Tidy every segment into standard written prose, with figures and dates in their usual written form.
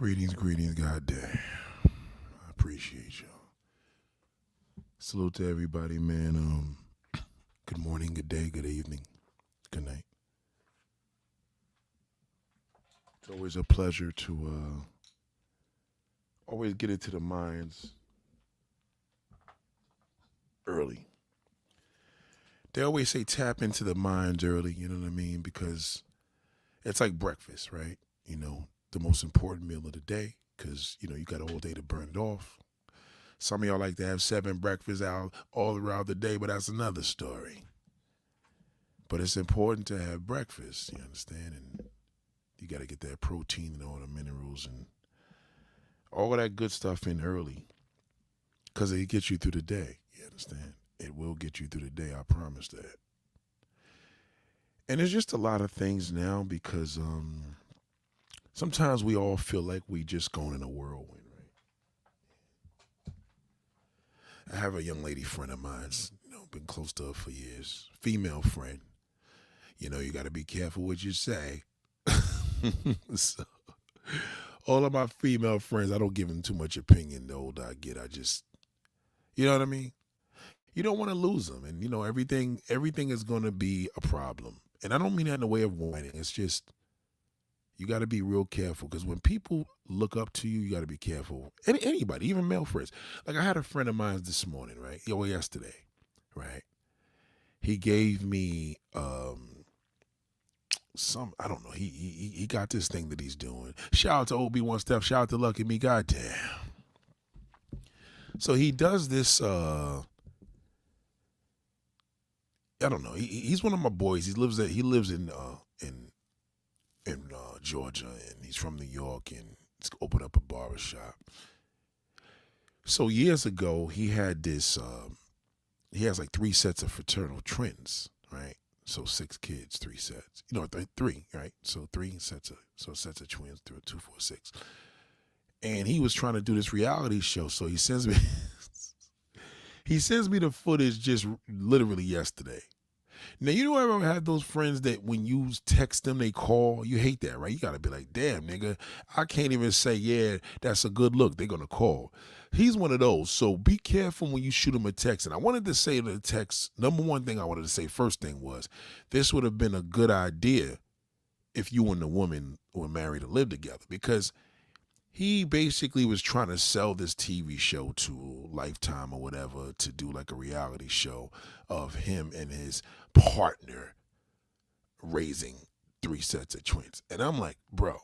Greetings, goddamn. I appreciate y'all. Salute to everybody, man. Good morning, good day, good evening, good night. It's always a pleasure to always get into the minds early. They always say tap into the minds early, you know what I mean? Because it's like breakfast, right? The most important meal of the day, because, you got a whole day to burn it off. Some of y'all like to have 7 breakfasts out all around the day, but that's another story. But it's important to have breakfast, you understand? And you got to get that protein and all the minerals and all of that good stuff in early because it gets you through the day. You understand? It will get you through the day. I promise that. And there's just a lot of things now because sometimes we all feel like we just going in a whirlwind, right? I have a young lady friend of mine, been close to her for years, female friend. You got to be careful what you say. So, all of my female friends, I don't give them too much opinion. The older I get, I just, you know what I mean? You don't want to lose them, and everything is going to be a problem. And I don't mean that in the way of whining. It's just you got to be real careful because when people look up to you, you got to be careful. Anybody, even male friends. Like I had a friend of mine this morning, right? Yesterday, right? He gave me I don't know. He got this thing that he's doing. Shout out to Obi One Step. Shout out to Lucky Me. Goddamn. So he does this. I don't know. He's one of my boys. He lives in Georgia, and he's from New York, and he's opened up a barber shop. So years ago, he had this. He has like 3 sets of fraternal twins, right? So 6 kids, 3 sets. Three, right? So sets of twins, 2, 4, 6. And he was trying to do this reality show. So he sends me he sends me the footage just literally yesterday. Now, ever had those friends that when you text them, they call? You hate that, right? You got to be like, damn, nigga, I can't even say, yeah, that's a good look. They're going to call. He's one of those. So be careful when you shoot him a text. And I wanted to say to the text, number one thing I wanted to say, first thing was, this would have been a good idea if you and the woman were married and lived together. Because he basically was trying to sell this TV show to Lifetime or whatever to do like a reality show of him and his partner raising 3 sets of twins. And I'm like, bro,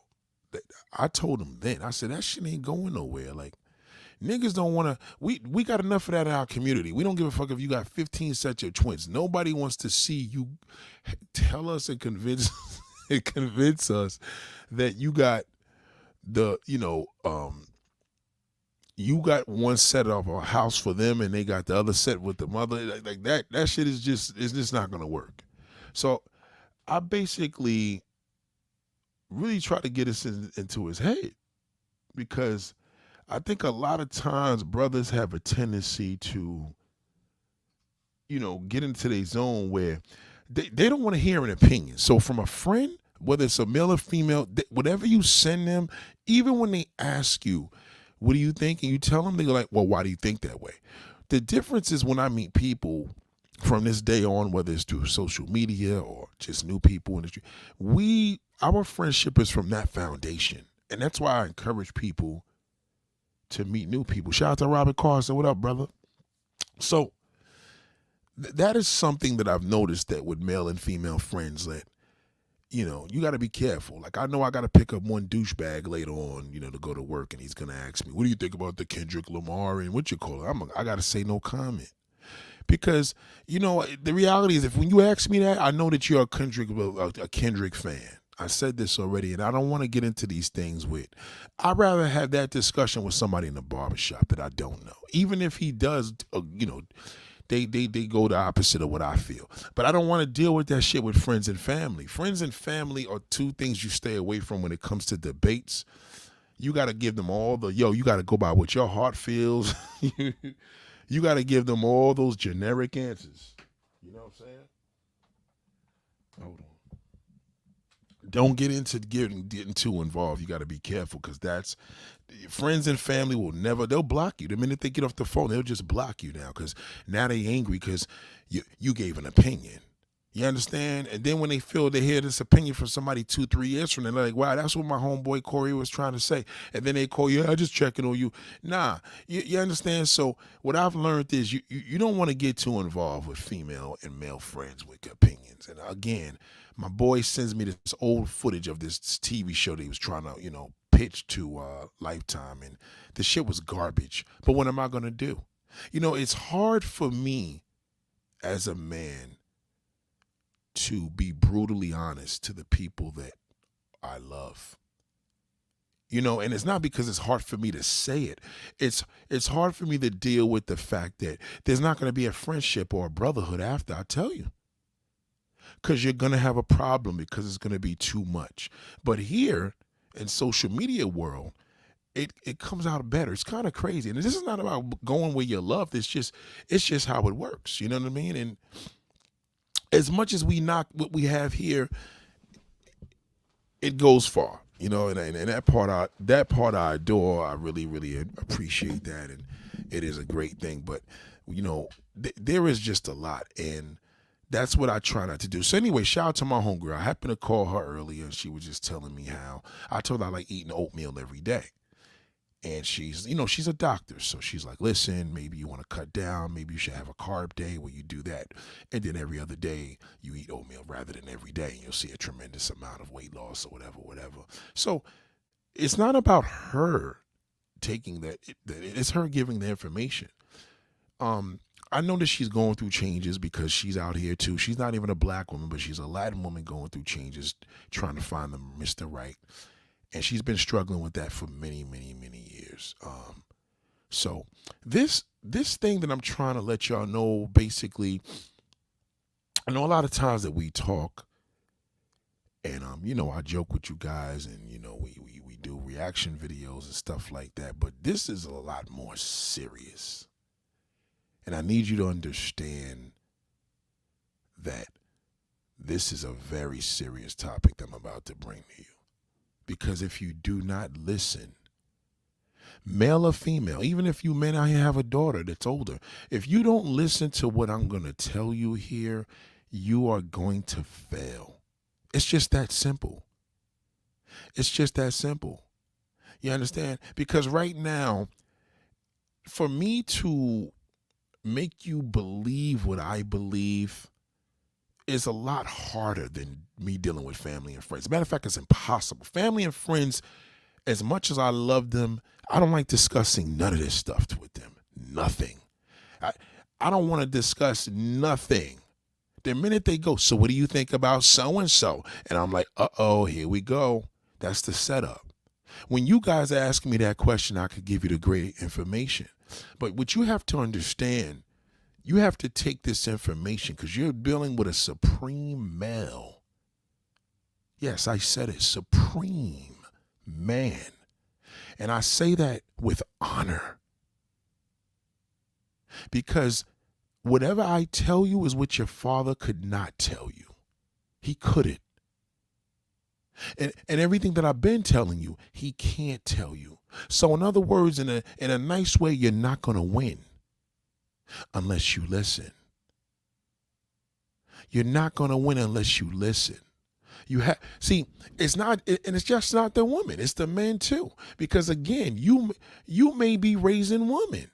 I told him then, I said, that shit ain't going nowhere. Like, niggas don't want to, we got enough of that in our community. We don't give a fuck if you got 15 sets of twins. Nobody wants to see you tell us and convince us that you got you got one set of a house for them and they got the other set with the mother. Like that shit is just not gonna work. So I basically really try to get us into his head because I think a lot of times brothers have a tendency to, get into their zone where they don't want to hear an opinion. So from a friend, whether it's a male or female, whatever you send them, even when they ask you, what do you think? And you tell them, they're like, well, why do you think that way? The difference is when I meet people from this day on, whether it's through social media or just new people in the street, our friendship is from that foundation. And that's why I encourage people to meet new people. Shout out to Robert Carson. What up, brother? So that is something that I've noticed that with male and female friends that, you got to be careful. Like, I know I got to pick up one douchebag later on, to go to work, and he's going to ask me, what do you think about the Kendrick Lamar and what you call it? I got to say no comment. Because, the reality is, if when you ask me that, I know that you're a Kendrick fan. I said this already, and I don't want to get into these things I'd rather have that discussion with somebody in the barbershop that I don't know. Even if he does, they go the opposite of what I feel. But I don't want to deal with that shit with friends and family. Friends and family are 2 things you stay away from when it comes to debates. You got to give them you got to go by what your heart feels. You got to give them all those generic answers. You know what I'm saying? Hold on. Don't get into getting too involved. You got to be careful because that's friends and family will never. They'll block you the minute they get off the phone. They'll just block you now because now they angry because you gave an opinion. You understand? And then when they hear this opinion from somebody 2-3 years from now, they're like, wow, that's what my homeboy Corey was trying to say. And then they call you, I just checking on you. Nah, you understand? So what I've learned is you don't want to get too involved with female and male friends with opinions. And again, my boy sends me this old footage of this TV show that he was trying to, pitch to Lifetime. And the shit was garbage. But what am I going to do? It's hard for me as a man to be brutally honest to the people that I love. And it's not because it's hard for me to say it. It's hard for me to deal with the fact that there's not going to be a friendship or a brotherhood after I tell you. Because you're going to have a problem because it's going to be too much. But here in social media world, it comes out better. It's kind of crazy. And this is not about going where you're loved. It's just how it works. You know what I mean? And as much as we knock what we have here, it goes far, and that part I adore. I really, really appreciate that, and it is a great thing. But there is just a lot, and that's what I try not to do. So anyway, shout out to my homegirl. I happened to call her earlier, and she was just telling me how I told her I like eating oatmeal every day. And she's a doctor. So she's like, listen, maybe you want to cut down. Maybe you should have a carb day where you do that. And then every other day you eat oatmeal rather than every day. And you'll see a tremendous amount of weight loss or whatever. So it's not about her taking that. It's her giving the information. I know that she's going through changes because she's out here too. She's not even a black woman, but she's a Latin woman going through changes, trying to find the Mr. Right. And she's been struggling with that for many, many, many years. So this thing that I'm trying to let y'all know, basically, I know a lot of times that we talk, and I joke with you guys, and we do reaction videos and stuff like that. But this is a lot more serious, and I need you to understand that this is a very serious topic that I'm about to bring to you. Because if you do not listen, male or female, even if you may not have a daughter that's older, if you don't listen to what I'm going to tell you here, you are going to fail. It's just that simple. It's just that simple. You understand? Because right now, for me to make you believe what I believe is a lot harder than me dealing with family and friends. As a matter of fact, it's impossible. Family and friends, as much as I love them, I don't like discussing none of this stuff with them. Nothing. I don't want to discuss nothing. The minute they go, so what do you think about so-and-so? And I'm like, uh-oh, here we go. That's the setup. When you guys ask me that question, I could give you the great information. But what you have to understand, you have to take this information because you're dealing with a supreme male. Yes, I said it, supreme man. And I say that with honor. Because whatever I tell you is what your father could not tell you. He couldn't. And everything that I've been telling you, he can't tell you. So in other words, in a nice way, you're not going to win unless you listen. You're not going to win unless you listen. It's not, and it's just not the woman, it's the men too. Because again, you may be raising women,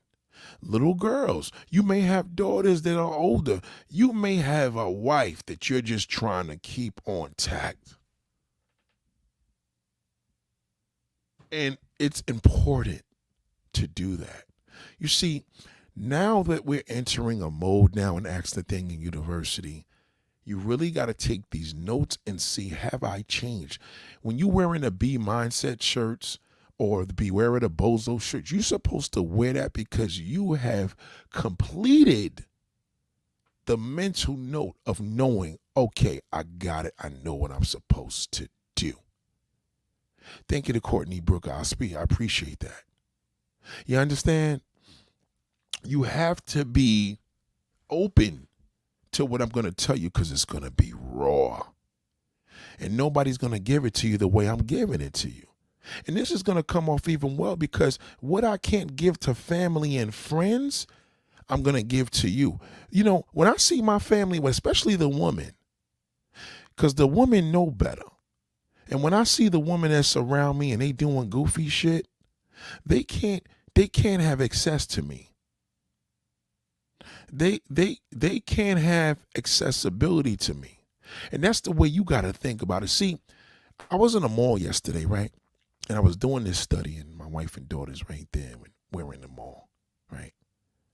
little girls. You may have daughters that are older. You may have a wife that you're just trying to keep on tact. And it's important to do that. You see, now that we're entering a mode now in Ask the Thing in university, you really got to take these notes and see, have I changed? When you wearing a B Mindset shirts or the Beware of the Bozo shirts, you're supposed to wear that because you have completed the mental note of knowing, okay, I got it. I know what I'm supposed to do. Thank you to Courtney Brooke Osby. I appreciate that. You understand? You have to be open to what I'm going to tell you because it's going to be raw. And nobody's going to give it to you the way I'm giving it to you. And this is going to come off even well because what I can't give to family and friends, I'm going to give to you. You know, when I see my family, especially the woman, because the women know better. And when I see the women that's around me and they doing goofy shit, they can't have access to me. They can't have accessibility to me. And that's the way you got to think about it. See, I was in a mall yesterday, right? And I was doing this study, and my wife and daughter's right there when we're in the mall, right?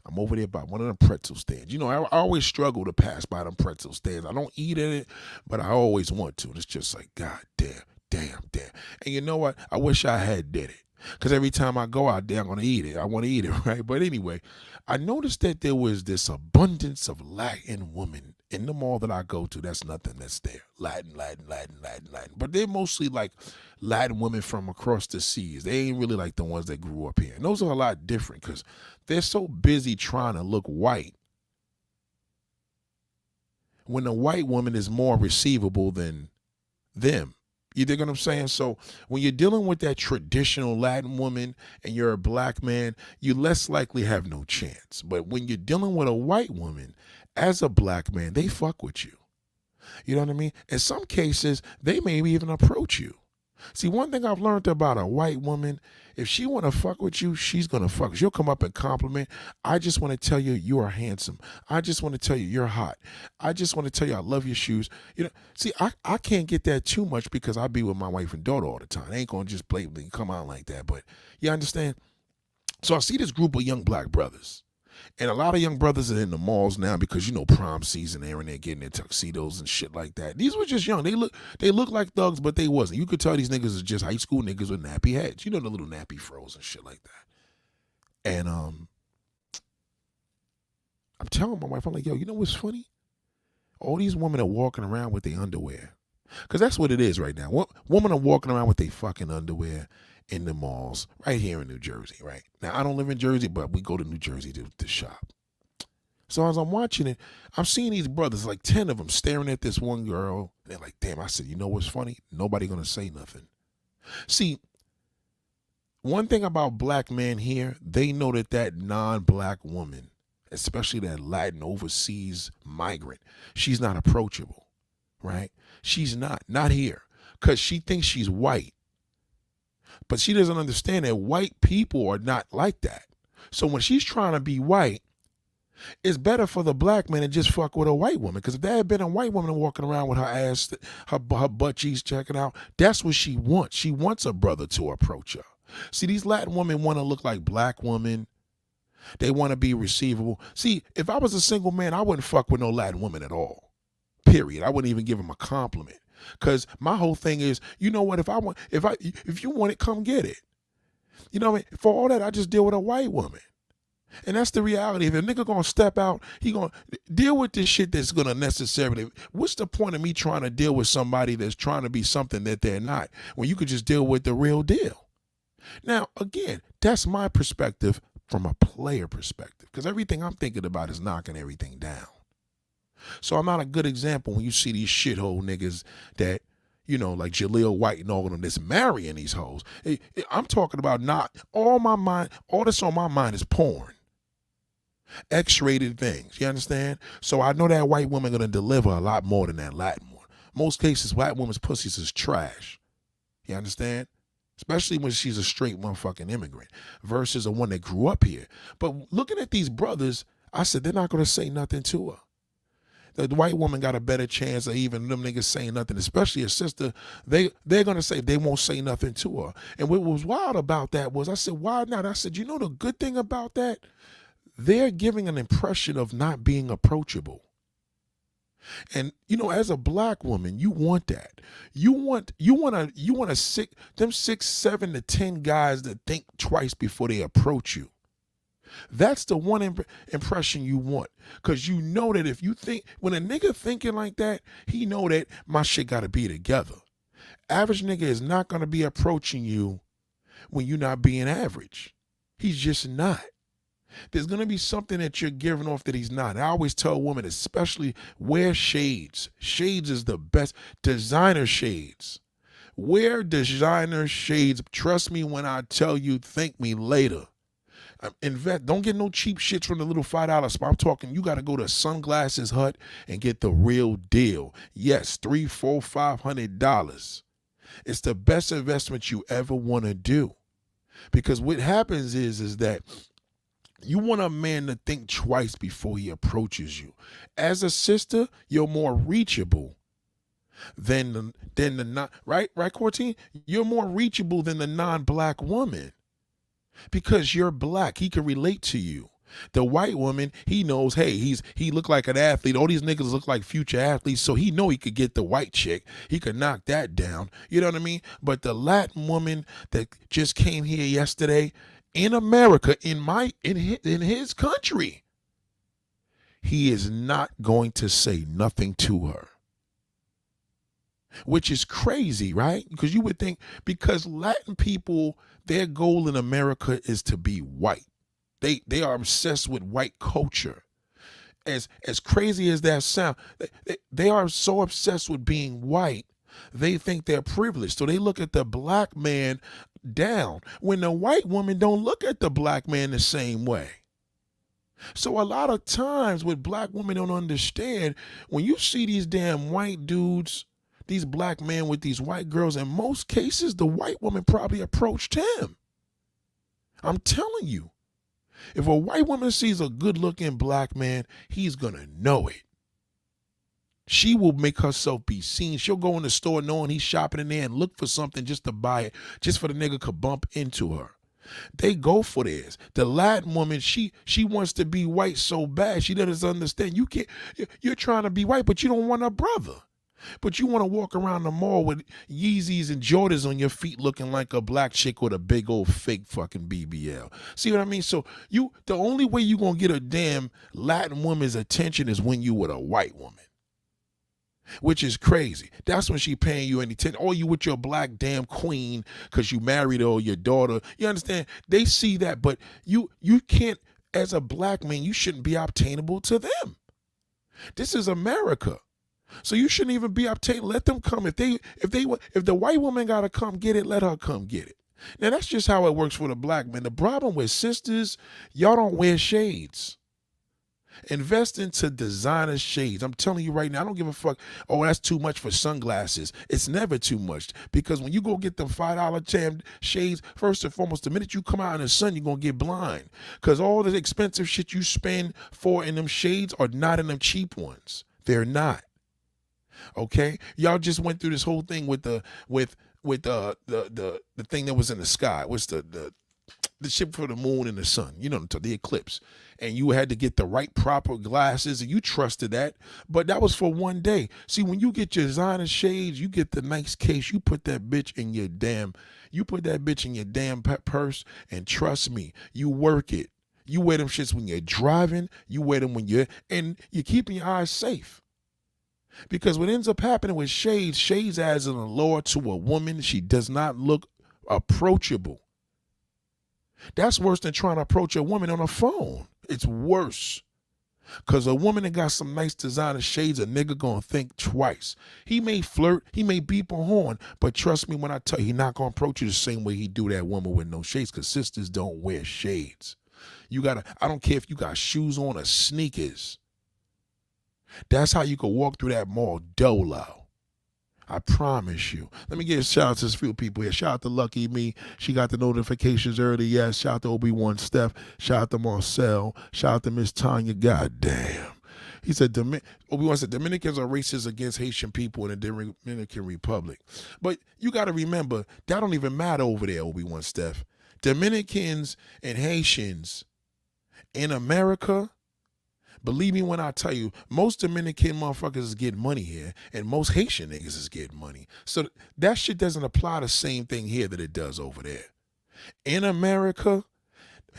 I'm over there by one of them pretzel stands. You know, I always struggle to pass by them pretzel stands. I don't eat at it, but I always want to. And it's just like, God damn. And you know what? I wish I had did it. Because every time I go out there, I'm going to eat it. I want to eat it, right? But anyway, I noticed that there was this abundance of Latin women in the mall that I go to. That's nothing that's there. Latin. But they're mostly like Latin women from across the seas. They ain't really like the ones that grew up here. And those are a lot different because they're so busy trying to look white when the white woman is more receivable than them. You dig what I'm saying? So when you're dealing with that traditional Latin woman and you're a black man, you less likely have no chance. But when you're dealing with a white woman, as a black man, they fuck with you. You know what I mean? In some cases, they may even approach you. See, one thing I've learned about a white woman, if she want to fuck with you, she's going to fuck. She'll come up and compliment. I just want to tell you you are handsome. I just want to tell you you're hot. I just want to tell you I love your shoes. You know, see, I can't get that too much because I be with my wife and daughter all the time. I ain't going to just blatantly come out like that. But you understand? So I see this group of young black brothers. And a lot of young brothers are in the malls now because, you know, prom season, they're in there getting their tuxedos and shit like that. These were just young. They look like thugs, but they wasn't. You could tell these niggas is just high school niggas with nappy heads. You know, the little nappy froze and shit like that. And I'm telling my wife, I'm like, yo, you know what's funny? All these women are walking around with their underwear. Because that's what it is right now. Women are walking around with their fucking underwear in the malls right here in New Jersey, right? Now, I don't live in Jersey, but we go to New Jersey to shop. So as I'm watching it, I'm seeing these brothers, like 10 of them, staring at this one girl. They're like, damn, I said, you know what's funny? Nobody going to say nothing. See, one thing about black men here, they know that non-black woman, especially that Latin overseas migrant, she's not approachable, right? She's not here because she thinks she's white. But she doesn't understand that white people are not like that. So when she's trying to be white, it's better for the black man to just fuck with a white woman. Because if there had been a white woman walking around with her ass, her butt cheeks checking out, that's what she wants. She wants a brother to approach her. See, these Latin women want to look like black women. They want to be receivable. See, if I was a single man, I wouldn't fuck with no Latin woman at all. Period. I wouldn't even give him a compliment. Cause my whole thing is, you know what? If you want it, come get it. You know what I mean? For all that, I just deal with a white woman, and that's the reality. If a nigga gonna step out, he gonna deal with this shit that's gonna necessarily. What's the point of me trying to deal with somebody that's trying to be something that they're not when you could just deal with the real deal? Now, again, that's my perspective from a player perspective, because everything I'm thinking about is knocking everything down. So I'm not a good example when you see these shithole niggas that, you know, like Jaleel White and all of them that's marrying these hoes. I'm talking about not all that's on my mind is porn. X-rated things, you understand? So I know that white woman gonna deliver a lot more than that Latin one. Most cases, white women's pussies is trash. You understand? Especially when she's a straight motherfucking immigrant versus a one that grew up here. But looking at these brothers, I said, they're not gonna say nothing to her. The white woman got a better chance of even them niggas saying nothing, especially a sister. They're going to say they won't say nothing to her. And what was wild about that was I said, why not? I said, you know the good thing about that? They're giving an impression of not being approachable. And, you know, as a black woman, you want that. You want them 6, 7 to 10 guys that think twice before they approach you. That's the one impression you want. Because you know that if you think, when a nigga thinking like that, he know that my shit got to be together. Average nigga is not going to be approaching you when you're not being average. He's just not. There's going to be something that you're giving off that he's not. I always tell women, especially, wear shades. Shades is the best. Designer shades. Wear designer shades. Trust me when I tell you, thank me later. Invest. Don't get no cheap shits from the little $5 spot. I'm talking, you got to go to Sunglasses Hut and get the real deal. Yes, $300, $400, $500. It's the best investment you ever want to do. Because what happens is that you want a man to think twice before he approaches you. As a sister, you're more reachable than the non, right, Cortine? You're more reachable than the non-black woman because you're black. He can relate to you. The white woman, he knows, hey, he look like an athlete. All these niggas look like future athletes, so he know he could get the white chick. He could knock that down. You know what I mean? But the Latin woman that just came here yesterday in America, in his country, he is not going to say nothing to her. Which is crazy, right? Because you would think, because Latin people, their goal in America is to be white. They are obsessed with white culture. As crazy as that sounds, they are so obsessed with being white, they think they're privileged. So they look at the black man down when the white woman don't look at the black man the same way. So a lot of times what black women don't understand, when you see these damn white dudes, these black men with these white girls, in most cases, the white woman probably approached him. I'm telling you, if a white woman sees a good-looking black man, he's going to know it. She will make herself be seen. She'll go in the store knowing he's shopping in there and look for something just to buy it, just for the nigga could bump into her. They go for this. The Latin woman, she wants to be white so bad. She doesn't understand. You're trying to be white, but you don't want a brother. But you want to walk around the mall with Yeezys and Jordans on your feet looking like a black chick with a big old fake fucking BBL. See what I mean? So the only way you going to get a damn Latin woman's attention is when you with a white woman. Which is crazy. That's when she paying you any attention. Or you with your black damn queen because you married her or your daughter. You understand? They see that, but you can't, as a black man, you shouldn't be obtainable to them. This is America. So you shouldn't even be obtainable. Let them come. If the white woman gotta come get it, let her come get it. Now that's just how it works for the black man. The problem with sisters, y'all don't wear shades. Invest into designer shades. I'm telling you right now, I don't give a fuck. Oh, that's too much for sunglasses. It's never too much, because when you go get them $5 shades, first and foremost, the minute you come out in the sun, you're going to get blind, because all the expensive shit you spend for in them shades are not in them cheap ones. They're not. Okay? Y'all just went through this whole thing with the thing that was in the sky. What's the ship for the moon and the sun, you know, the eclipse. And you had to get the right proper glasses, and you trusted that. But that was for one day. See, when you get your designer shades, you get the nice case, you put that bitch in your damn purse, and trust me, you work it. You wear them shits when you're driving, you wear them and you're keeping your eyes safe. Because what ends up happening with shades adds an allure to a woman. She does not look approachable. That's worse than trying to approach a woman on a phone. It's worse. Because a woman that got some nice designer shades, a nigga gonna think twice. He may flirt, he may beep a horn, but trust me when I tell you, he not gonna approach you the same way he do that woman with no shades, because sisters don't wear shades. I don't care if you got shoes on or sneakers. That's how you can walk through that mall dolo. I promise you. Let me give a shout out to a few people here. Shout out to Lucky Me. She got the notifications early. Yes. Shout out to Obi-Wan Steph. Shout out to Marcel. Shout out to Miss Tanya. God damn. He said, Obi-Wan said, Dominicans are racist against Haitian people in the Dominican Republic. But you got to remember, that don't even matter over there, Obi-Wan Steph. Dominicans and Haitians in America, believe me when I tell you, most Dominican motherfuckers is getting money here, and most Haitian niggas is getting money. So that shit doesn't apply the same thing here that it does over there. In America,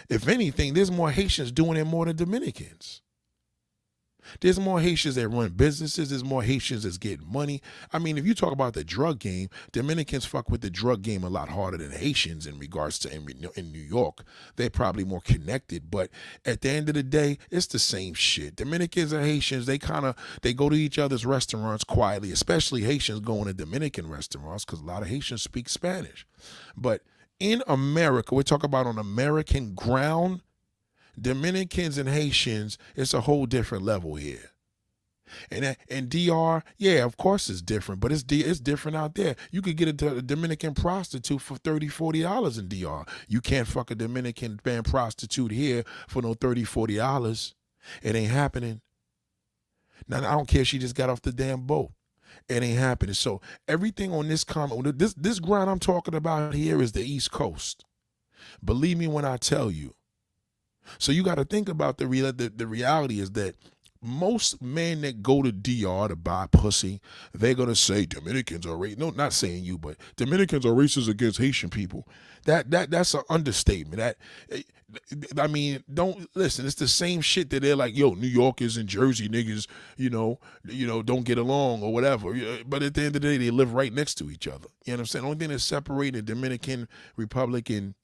if anything, there's more Haitians doing it more than Dominicans. There's more Haitians that run businesses. There's more Haitians that's getting money. I mean, if you talk about the drug game, Dominicans fuck with the drug game a lot harder than Haitians in regards to in New York. They're probably more connected. But at the end of the day, it's the same shit. Dominicans and Haitians, they go to each other's restaurants quietly, especially Haitians going to Dominican restaurants because a lot of Haitians speak Spanish. But in America, we're talking about on American ground, Dominicans and Haitians, it's a whole different level here. And DR, yeah, of course it's different, but it's different out there. You could get a Dominican prostitute for $30-$40 in DR. You can't fuck a Dominican band prostitute here for no $30-$40. It ain't happening. Now, I don't care if she just got off the damn boat. It ain't happening. So everything on this this ground I'm talking about here is the East Coast. Believe me when I tell you. So you got to think about the reality is that most men that go to DR to buy pussy, they're going to say Dominicans are racist. No, not saying you, but Dominicans are racist against Haitian people. That's an understatement. I mean, don't listen. It's the same shit that they're like, yo, New Yorkers and Jersey niggas, don't get along or whatever. But at the end of the day, they live right next to each other. You know what I'm saying? The only thing that's separating Dominican Republic and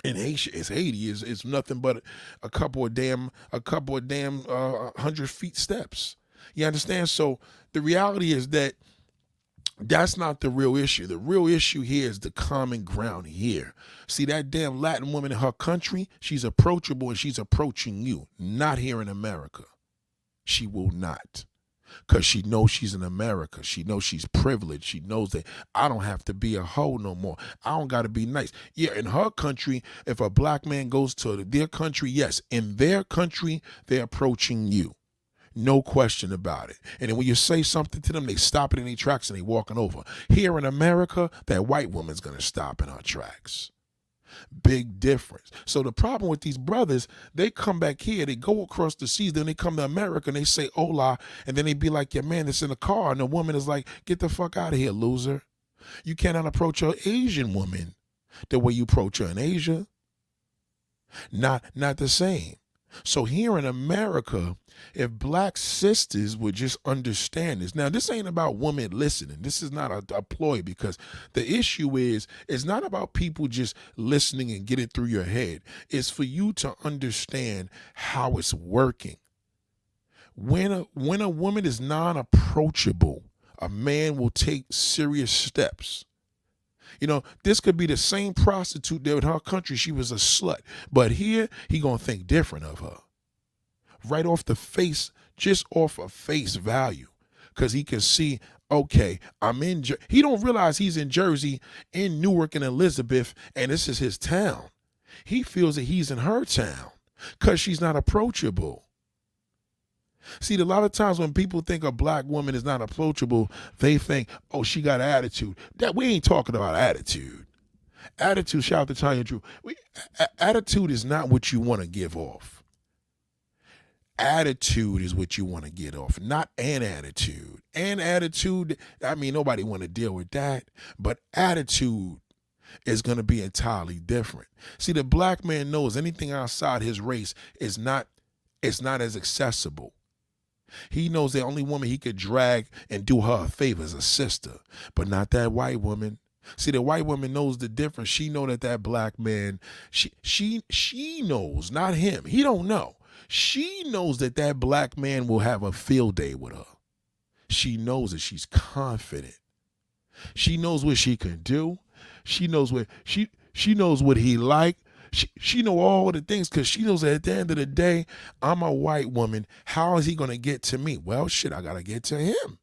Haiti is nothing but a couple of damn 100 feet steps. You understand? So the reality is that that's not the real issue. The real issue here is the common ground here. See, that damn Latin woman in her country, she's approachable and she's approaching you. Not here in America. She will not. Because she knows she's in America. She knows she's privileged. She knows that I don't have to be a hoe no more. I don't got to be nice. Yeah, in her country, if a black man goes to their country, yes, in their country, they're approaching you. No question about it. And then when you say something to them, they stop it in their tracks and they walking over. Here in America, that white woman's going to stop in her tracks. Big difference. So the problem with these brothers, they come back here, they go across the seas, then they come to America and they say hola, and then they be like, your man that's in the car, and the woman is like, get the fuck out of here, loser. You cannot approach an Asian woman the way you approach her in Asia. Not the same. So here in America, if black sisters would just understand this. Now, this ain't about women listening. This is not a ploy, because the issue is, it's not about people just listening and get it through your head. It's for you to understand how it's working. When a woman is non-approachable, a man will take serious steps. This could be the same prostitute there in her country. She was a slut. But here, he going to think different of her. Right off the face, just off of face value. Because he can see, okay, I'm in he don't realize he's in Jersey, in Newark and Elizabeth, and this is his town. He feels that he's in her town because she's not approachable. See, a lot of times when people think a black woman is not approachable, they think, oh, she got attitude. That we ain't talking about attitude. Attitude, shout out to Tanya Drew. Attitude is not what you want to give off. Attitude is what you want to get off, not an attitude. An attitude, I mean, nobody want to deal with that, but attitude is going to be entirely different. See, the black man knows anything outside his race is not as accessible. He knows the only woman he could drag and do her a favor is a sister, but not that white woman. See, the white woman knows the difference. She know that black man, she knows, not him. He don't know. She knows that black man will have a field day with her. She knows that she's confident. She knows what she can do. She knows what she knows what he like. She know all the things, because she knows that at the end of the day, I'm a white woman. How is he going to get to me? Well, shit, I got to get to him.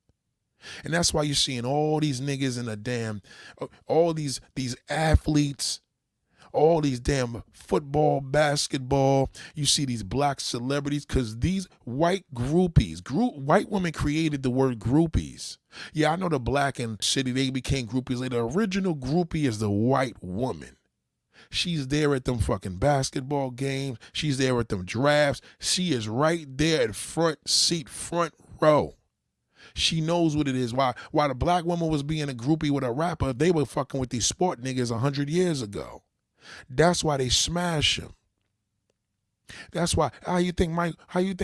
And that's why you're seeing all these niggas in the damn, all these athletes, all these damn football, basketball. You see these black celebrities, because these white groupies, white women created the word groupies. Yeah, I know the black and city, they became groupies later. The original groupie is the white woman. She's there at them fucking basketball games. She's there at them drafts. She is right there at front seat, front row. She knows what it is. Why the black woman was being a groupie with a rapper, they were fucking with these sport niggas 100 years ago. That's why they smash him. That's why, how you think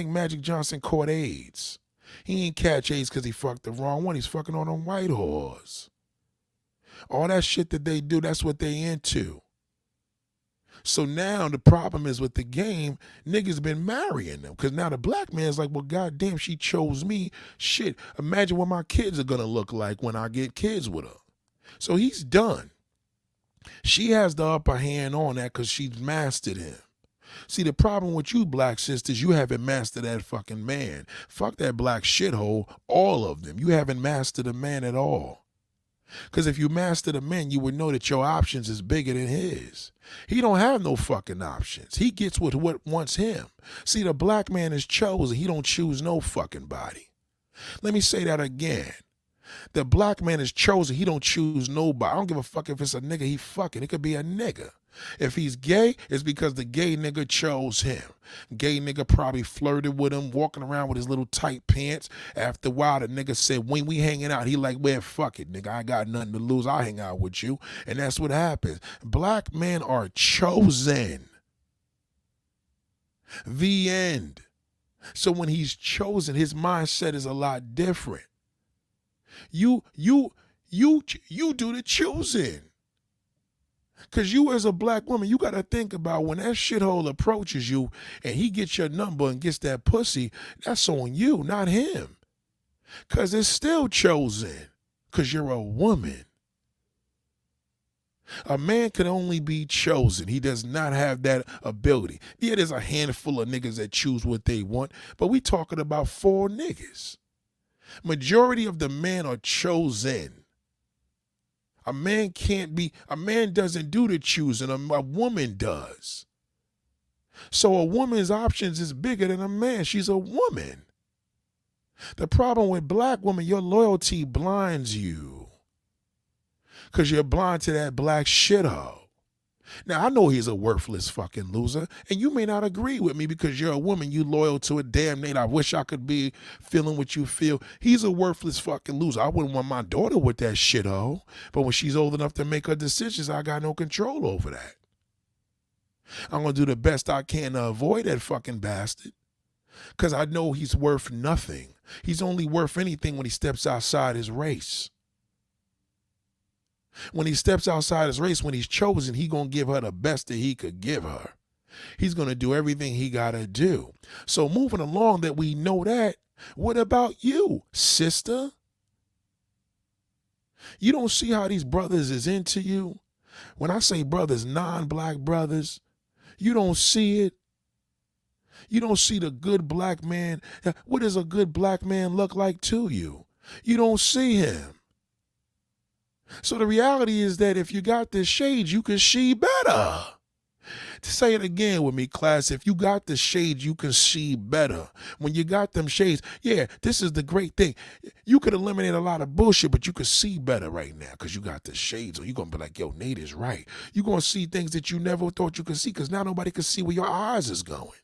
Magic Johnson caught AIDS? He ain't catch AIDS because he fucked the wrong one. He's fucking on them white whores. All that shit that they do, that's what they into. So now the problem is with the game, niggas been marrying them. Because now the black man's like, well, goddamn, she chose me. Shit, imagine what my kids are going to look like when I get kids with her. So he's done. She has the upper hand on that because she's mastered him. See, the problem with you black sisters, you haven't mastered that fucking man. Fuck that black shithole, all of them. You haven't mastered a man at all. Because if you mastered a man, you would know that your options is bigger than his. He don't have no fucking options. He gets what wants him. See, the black man is chosen. He don't choose no fucking body. Let me say that again. The black man is chosen. He don't choose nobody. I don't give a fuck if it's a nigga he fucking. It could be a nigga. If he's gay, it's because the gay nigga chose him. Gay nigga probably flirted with him, walking around with his little tight pants. After a while, the nigga said, when we hanging out, he like, well, fuck it, nigga. I got nothing to lose. I'll hang out with you. And that's what happens. Black men are chosen. The end. So when he's chosen, his mindset is a lot different. You do the choosing. Because you as a black woman, you got to think about when that shithole approaches you and he gets your number and gets that pussy, that's on you, not him. Because it's still chosen because you're a woman. A man can only be chosen. He does not have that ability. Yeah, there's a handful of niggas that choose what they want, but we talking about 4 niggas. Majority of the men are chosen. A man doesn't do the choosing, a woman does. So a woman's options is bigger than a man. She's a woman. The problem with black women, your loyalty blinds you. Because you're blind to that black shithole. Now, I know he's a worthless fucking loser, and you may not agree with me because you're a woman, you loyal to a damn name. I wish I could be feeling what you feel. He's a worthless fucking loser. I wouldn't want my daughter with that shithole, but when she's old enough to make her decisions, I got no control over that. I'm going to do the best I can to avoid that fucking bastard because I know he's worth nothing. He's only worth anything when he steps outside his race. When he steps outside his race, when he's chosen, he going to give her the best that he could give her. He's going to do everything he got to do. So moving along that we know that, what about you, sister? You don't see how these brothers is into you? When I say brothers, non-black brothers, you don't see it. You don't see the good black man. What does a good black man look like to you? You don't see him. So the reality is that if you got the shades, you can see better. To say it again with me, class, if you got the shades, you can see better. When you got them shades, yeah, this is the great thing. You could eliminate a lot of bullshit, but you could see better right now because you got the shades. Or you're going to be like, yo, Nate is right. You're going to see things that you never thought you could see because now nobody can see where your eyes is going.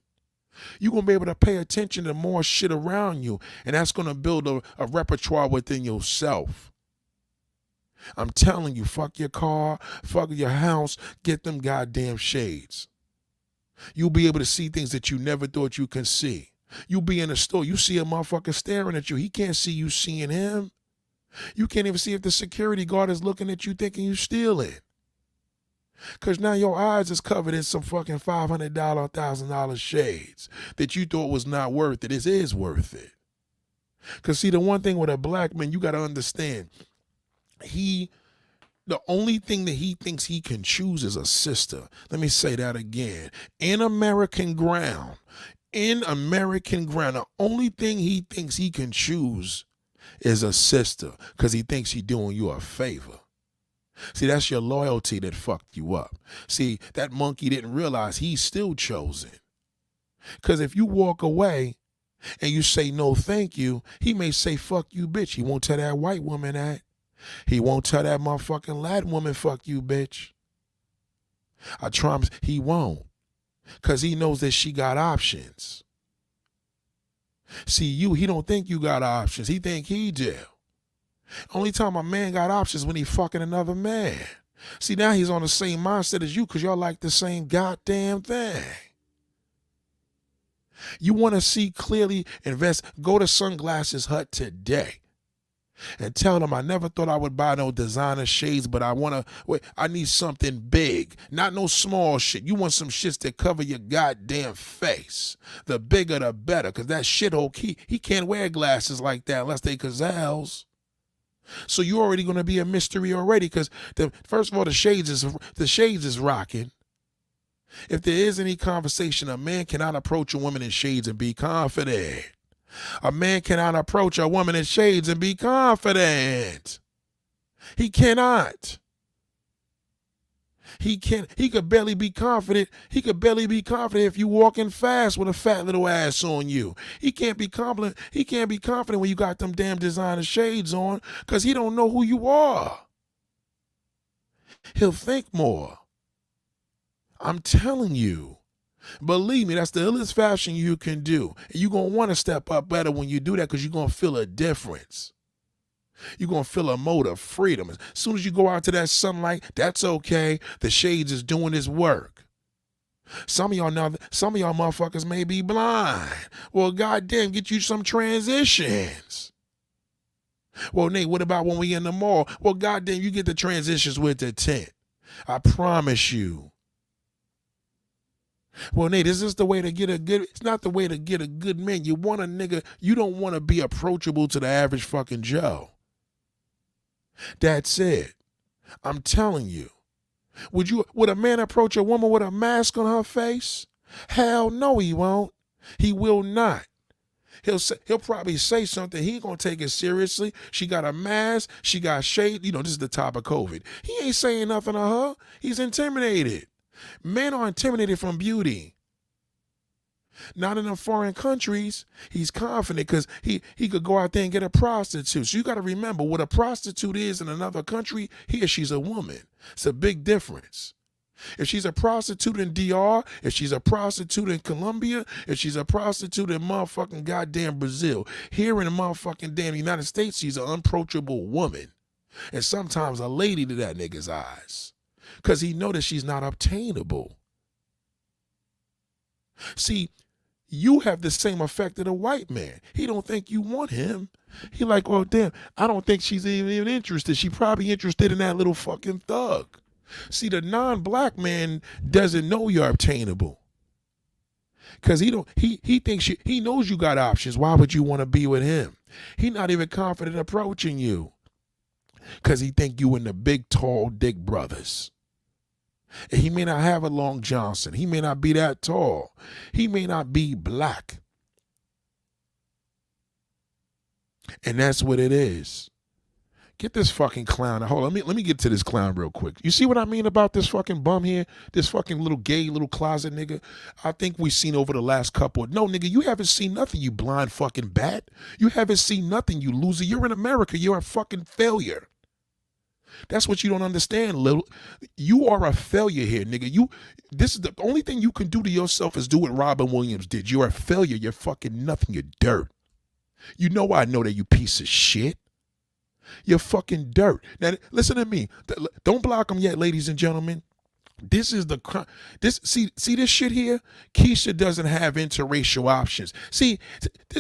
You're going to be able to pay attention to more shit around you, and that's going to build a repertoire within yourself. I'm telling you, fuck your car, fuck your house, get them goddamn shades. You'll be able to see things that you never thought you could see. You'll be in a store, you see a motherfucker staring at you. He can't see you seeing him. You can't even see if the security guard is looking at you thinking you stealing. Because now your eyes is covered in some fucking $500, $1,000 shades that you thought was not worth it. It is worth it. Because see, the one thing with a black man, you got to understand, the only thing that he thinks he can choose is a sister. Let me say that again. In American ground, the only thing he thinks he can choose is a sister because he thinks he's doing you a favor. See, that's your loyalty that fucked you up. See, that monkey didn't realize he's still chosen. Because if you walk away and you say no thank you, he may say fuck you, bitch. He won't tell that white woman that. He won't tell that motherfucking Latin woman, fuck you, bitch. I promise he won't. Because he knows that she got options. See, he don't think you got options. He think he do. Only time a man got options when he fucking another man. See, now he's on the same mindset as you because y'all like the same goddamn thing. You want to see clearly, invest, go to Sunglasses Hut today and tell them, I never thought I would buy no designer shades, but I need something big, not no small shit. You want some shits that cover your goddamn face. The bigger the better, because that shithole, he can't wear glasses like that unless they Cazals. So you're already going to be a mystery already, because first of all, the shades is rocking. If there is any conversation, a man cannot approach a woman in shades and be confident. A man cannot approach a woman in shades and be confident. He cannot. He could barely be confident. He could barely be confident if you walking fast with a fat little ass on you. He can't be confident. He can't be confident when you got them damn designer shades on, because he don't know who you are. He'll think more. I'm telling you. Believe me, that's the illest fashion you can do. And you're going to want to step up better when you do that, because you're going to feel a difference. You're going to feel a mode of freedom. As soon as you go out to that sunlight, that's okay. The shades is doing its work. Some of y'all motherfuckers may be blind. Well, goddamn, get you some transitions. Well, Nate, what about when we in the mall? Well, goddamn, you get the transitions with the tint. I promise you. Well, Nate, is this the way to get a good? It's not the way to get a good man. You want a nigga, you don't want to be approachable to the average fucking Joe. That's it. I'm telling you. Would a man approach a woman with a mask on her face? Hell no, he won't. He will not. He'll probably say something. He ain't gonna take it seriously. She got a mask. She got shade. You know, this is the top of COVID. He ain't saying nothing to her. He's intimidated. Men are intimidated from beauty. Not in the foreign countries. He's confident because he could go out there and get a prostitute. So you got to remember, what a prostitute is in another country, here she's a woman. It's a big difference. If she's a prostitute in DR, if she's a prostitute in Colombia, if she's a prostitute in motherfucking goddamn Brazil, here in the motherfucking damn United States, she's an unapproachable woman. And sometimes a lady to that nigga's eyes. Because he know that she's not obtainable. See, you have the same effect of a white man. He don't think you want him. He like, well, damn, I don't think she's even interested. She probably interested in that little fucking thug. See, the non-black man doesn't know you're obtainable. Because he thinks he knows you got options. Why would you want to be with him? He not even confident approaching you. Because he think you in the big, tall Dick Brothers. And he may not have a Long Johnson. He may not be that tall. He may not be black. And that's what it is. Get this fucking clown. Hold on, let me get to this clown real quick. You see what I mean about this fucking bum here? This fucking little gay little closet nigga? I think we've seen over the last couple. No, nigga, you haven't seen nothing, you blind fucking bat. You haven't seen nothing, you loser. You're in America. You're a fucking failure. That's what you don't understand, little. You are a failure here, nigga. This is the only thing you can do to yourself is do what Robin Williams did. You're a failure. You're fucking nothing. You're dirt. You know I know that, you piece of shit. You're fucking dirt. Now, listen to me. Don't block them yet, ladies and gentlemen. See this shit here? Keisha doesn't have interracial options. See,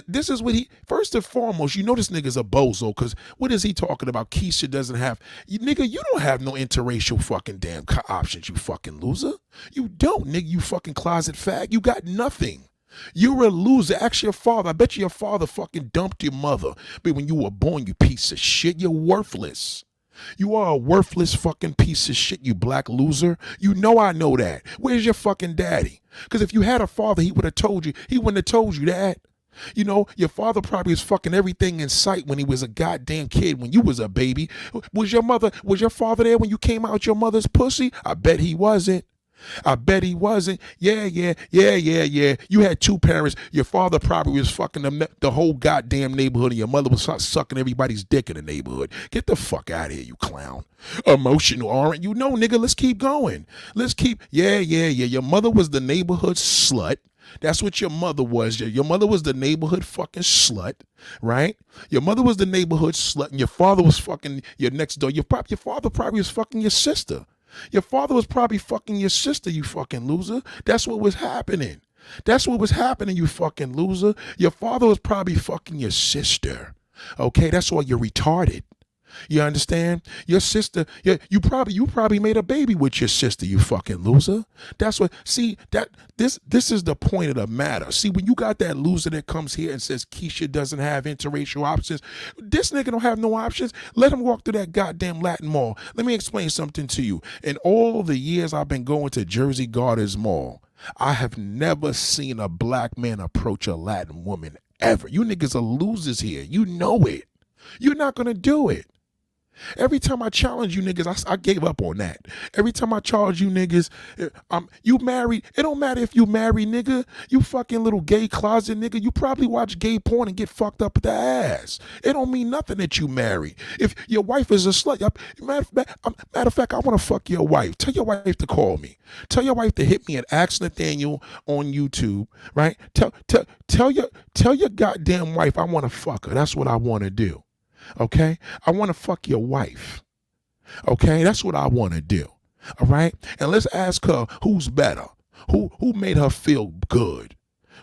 this is what first and foremost, you know this nigga's a bozo, because what is he talking about? Keisha doesn't have, nigga, you don't have no interracial fucking damn options, you fucking loser. You don't, nigga, you fucking closet fag. You got nothing. You're a loser. Ask your father. I bet you your father fucking dumped your mother. But when you were born, you piece of shit, you're worthless. You are a worthless fucking piece of shit, you black loser. You know I know that. Where's your fucking daddy? Because if you had a father, he would have told you. He wouldn't have told you that. You know, your father probably was fucking everything in sight when he was a goddamn kid, when you was a baby. Was your father there when you came out your mother's pussy? I bet he wasn't. I bet he wasn't. Yeah. You had two parents. Your father probably was fucking the whole goddamn neighborhood, and your mother was sucking everybody's dick in the neighborhood. Get the fuck out of here, you clown. Emotional, aren't you? No, nigga, let's keep going. Yeah. Your mother was the neighborhood slut. That's what your mother was. Your mother was the neighborhood fucking slut, right? Your mother was the neighborhood slut, and your father was fucking your next door. Your father probably was fucking your sister. Your father was probably fucking your sister, you fucking loser. That's what was happening. That's what was happening, you fucking loser. Your father was probably fucking your sister. Okay, that's why you're retarded. You understand? Your sister, you probably made a baby with your sister, you fucking loser. That's what see that this is the point of the matter. See, when you got that loser that comes here and says Keisha doesn't have interracial options, this nigga don't have no options. Let him walk through that goddamn Latin mall. Let me explain something to you. In all the years I've been going to Jersey Gardens Mall, I have never seen a black man approach a Latin woman ever. You niggas are losers here. You know it. You're not gonna do it. Every time I challenge you niggas, I gave up on that. Every time I challenge you niggas, you married. It don't matter if you married, nigga. You fucking little gay closet nigga. You probably watch gay porn and get fucked up at the ass. It don't mean nothing that you married. If your wife is a slut, matter of fact, I want to fuck your wife. Tell your wife to call me. Tell your wife to hit me at Ask Nathaniel on YouTube, right? Tell your goddamn wife I want to fuck her. That's what I want to do. Okay, I want to fuck your wife. Okay, that's what I want to do. All right, and let's ask her who's better, who made her feel good,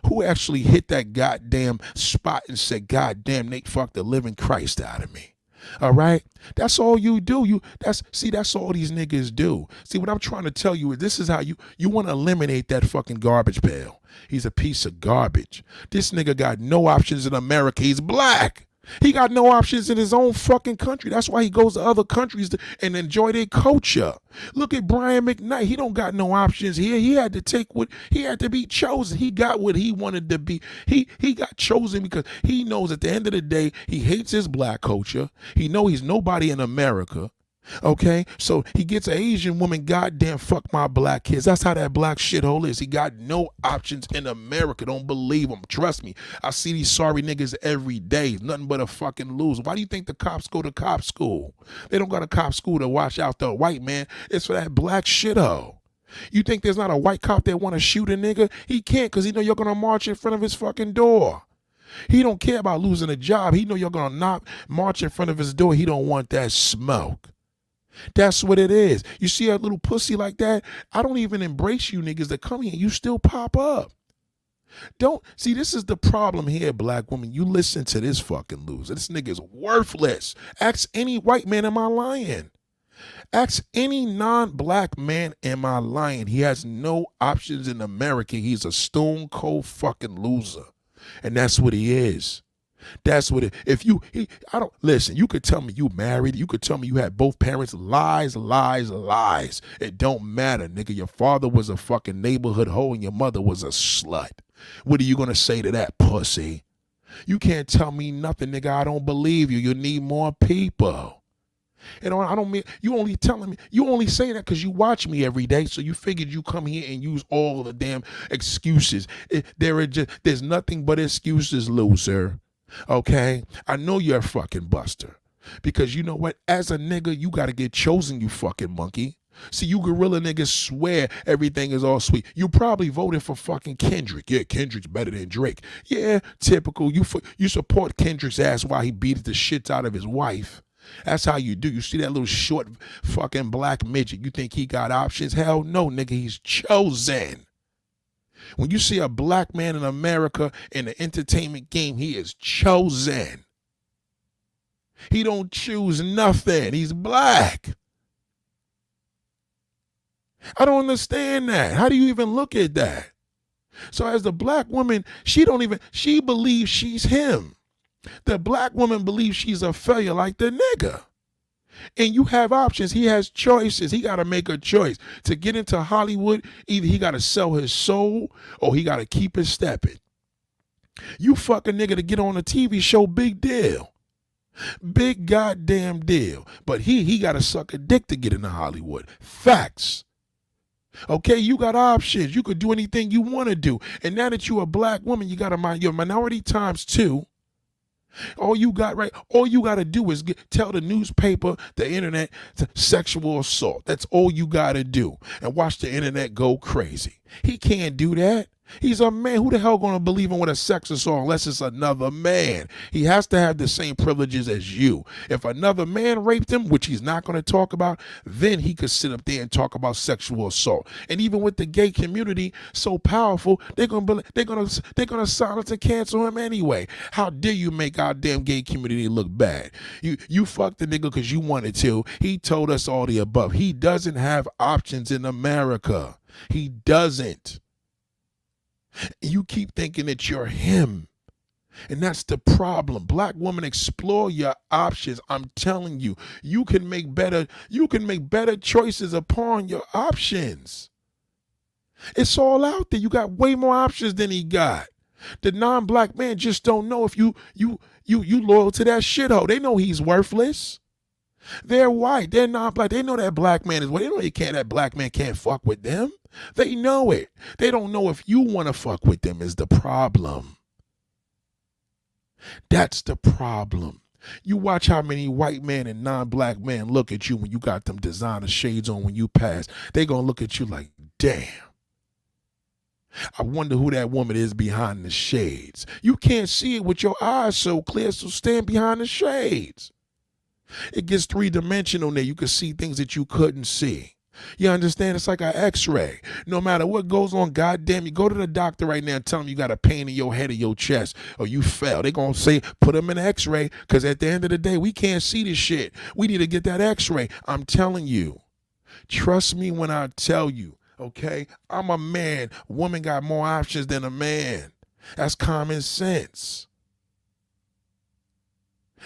who actually hit that goddamn spot and said, "Goddamn, Nate fucked the living Christ out of me." All right, that's all you do. That's all these niggas do. See, what I'm trying to tell you is this is how you want to eliminate that fucking garbage pail. He's a piece of garbage. This nigga got no options in America. He's black. He got no options in his own fucking country. That's why he goes to other countries and enjoy their culture. Look at Brian McKnight. He don't got no options here. He had to take what he had to be chosen. He got what he wanted to be. He got chosen because he knows at the end of the day, he hates his black culture. He know he's nobody in America. Okay, so he gets an Asian woman, goddamn fuck my black kids. That's how that black shithole is. He got no options in America. Don't believe him. Trust me. I see these sorry niggas every day. Nothing but a fucking loser. Why do you think the cops go to cop school? They don't go to cop school to watch out the white man. It's for that black shithole. You think there's not a white cop that want to shoot a nigga? He can't because he know you're going to march in front of his fucking door. He don't care about losing a job. He know you're going to not march in front of his door. He don't want that smoke. That's what it is. You see a little pussy like that? I don't even embrace you niggas that come here. You still pop up. Don't see, this is the problem here, black woman. You listen to this fucking loser. This nigga is worthless. Ask any white man, am I lying? Ask any non-black man, am I lying? He has no options in America. He's a stone cold fucking loser. And that's what he is. That's what it, if you, I don't, listen, you could tell me you married, you could tell me you had both parents, lies, lies, lies. It don't matter, nigga. Your father was a fucking neighborhood hoe and your mother was a slut. What are you going to say to that, pussy? You can't tell me nothing, nigga. I don't believe you. You need more people. And I don't mean, you only telling me, you only say that because you watch me every day, so you figured you come here and use all the damn excuses. There's nothing but excuses, loser. Okay, I know you're a fucking buster because you know what? As a nigga, you got to get chosen, you fucking monkey. See, you gorilla niggas swear everything is all sweet. You probably voted for fucking Kendrick. Yeah, Kendrick's better than Drake. Yeah, typical. You support Kendrick's ass while he beat the shit out of his wife. That's how you do. You see that little short fucking black midget. You think he got options? Hell no, nigga. He's chosen. When you see a black man in America in the entertainment game, he is chosen. He don't choose nothing. He's black. I don't understand that. How do you even look at that? So as the black woman, she believes she's him. The black woman believes she's a failure like the nigga. And you have options. He has choices. He got to make a choice. To get into Hollywood, either he got to sell his soul or he got to keep it stepping. You fuck a nigga to get on a TV show, big deal. Big goddamn deal. But he got to suck a dick to get into Hollywood. Facts. Okay, you got options. You could do anything you want to do. And now that you're a black woman, you got to mind your minority times two. All you got to do is tell the newspaper, the internet, sexual assault. That's all you got to do. And watch the internet go crazy. He can't do that. He's a man. Who the hell gonna believe in with a sex assault unless it's another man? He has to have the same privileges as you. If another man raped him, which he's not gonna talk about, then he could sit up there and talk about sexual assault. And even with the gay community so powerful, they're gonna silence and cancel him anyway. How dare you make our damn gay community look bad? You fucked the nigga because you wanted to. He told us all the above. He doesn't have options in America. He doesn't. You keep thinking that you're him. And that's the problem. Black women, explore your options. I'm telling you, you can make better choices upon your options. It's all out there. You got way more options than he got. The non-black man just don't know if you loyal to that shithole. They know he's worthless. They're white. They're not black. They know that black man is what. They know that black man can't fuck with them. They know it. They don't know if you want to fuck with them is the problem. That's the problem. You watch how many white men and non-black men look at you when you got them designer shades on when you pass. They gonna look at you like, damn. I wonder who that woman is behind the shades. You can't see it with your eyes so clear, so stand behind the shades. It gets three-dimensional there. You can see things that you couldn't see. You understand? It's like an x-ray. No matter what goes on, goddamn, you go to the doctor right now and tell them you got a pain in your head or your chest or you fell. They're going to say, put them in an x-ray because at the end of the day, we can't see this shit. We need to get that x-ray. I'm telling you. Trust me when I tell you, okay? I'm a man. Woman got more options than a man. That's common sense.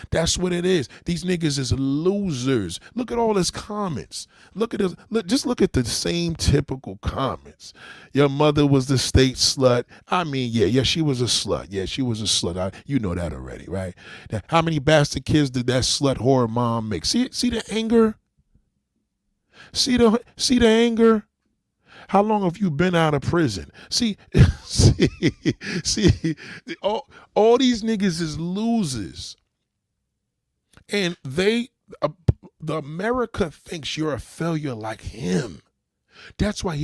That's what it is. These niggas is losers. Look at all his comments. Look at this. Just look at the same typical comments. Your mother was the state slut. I mean, yeah, she was a slut. Yeah, she was a slut. You know that already, right? How many bastard kids did that slut whore mom make? See the anger? See the anger? How long have you been out of prison? See, all these niggas is losers. And the America thinks you're a failure like him. That's why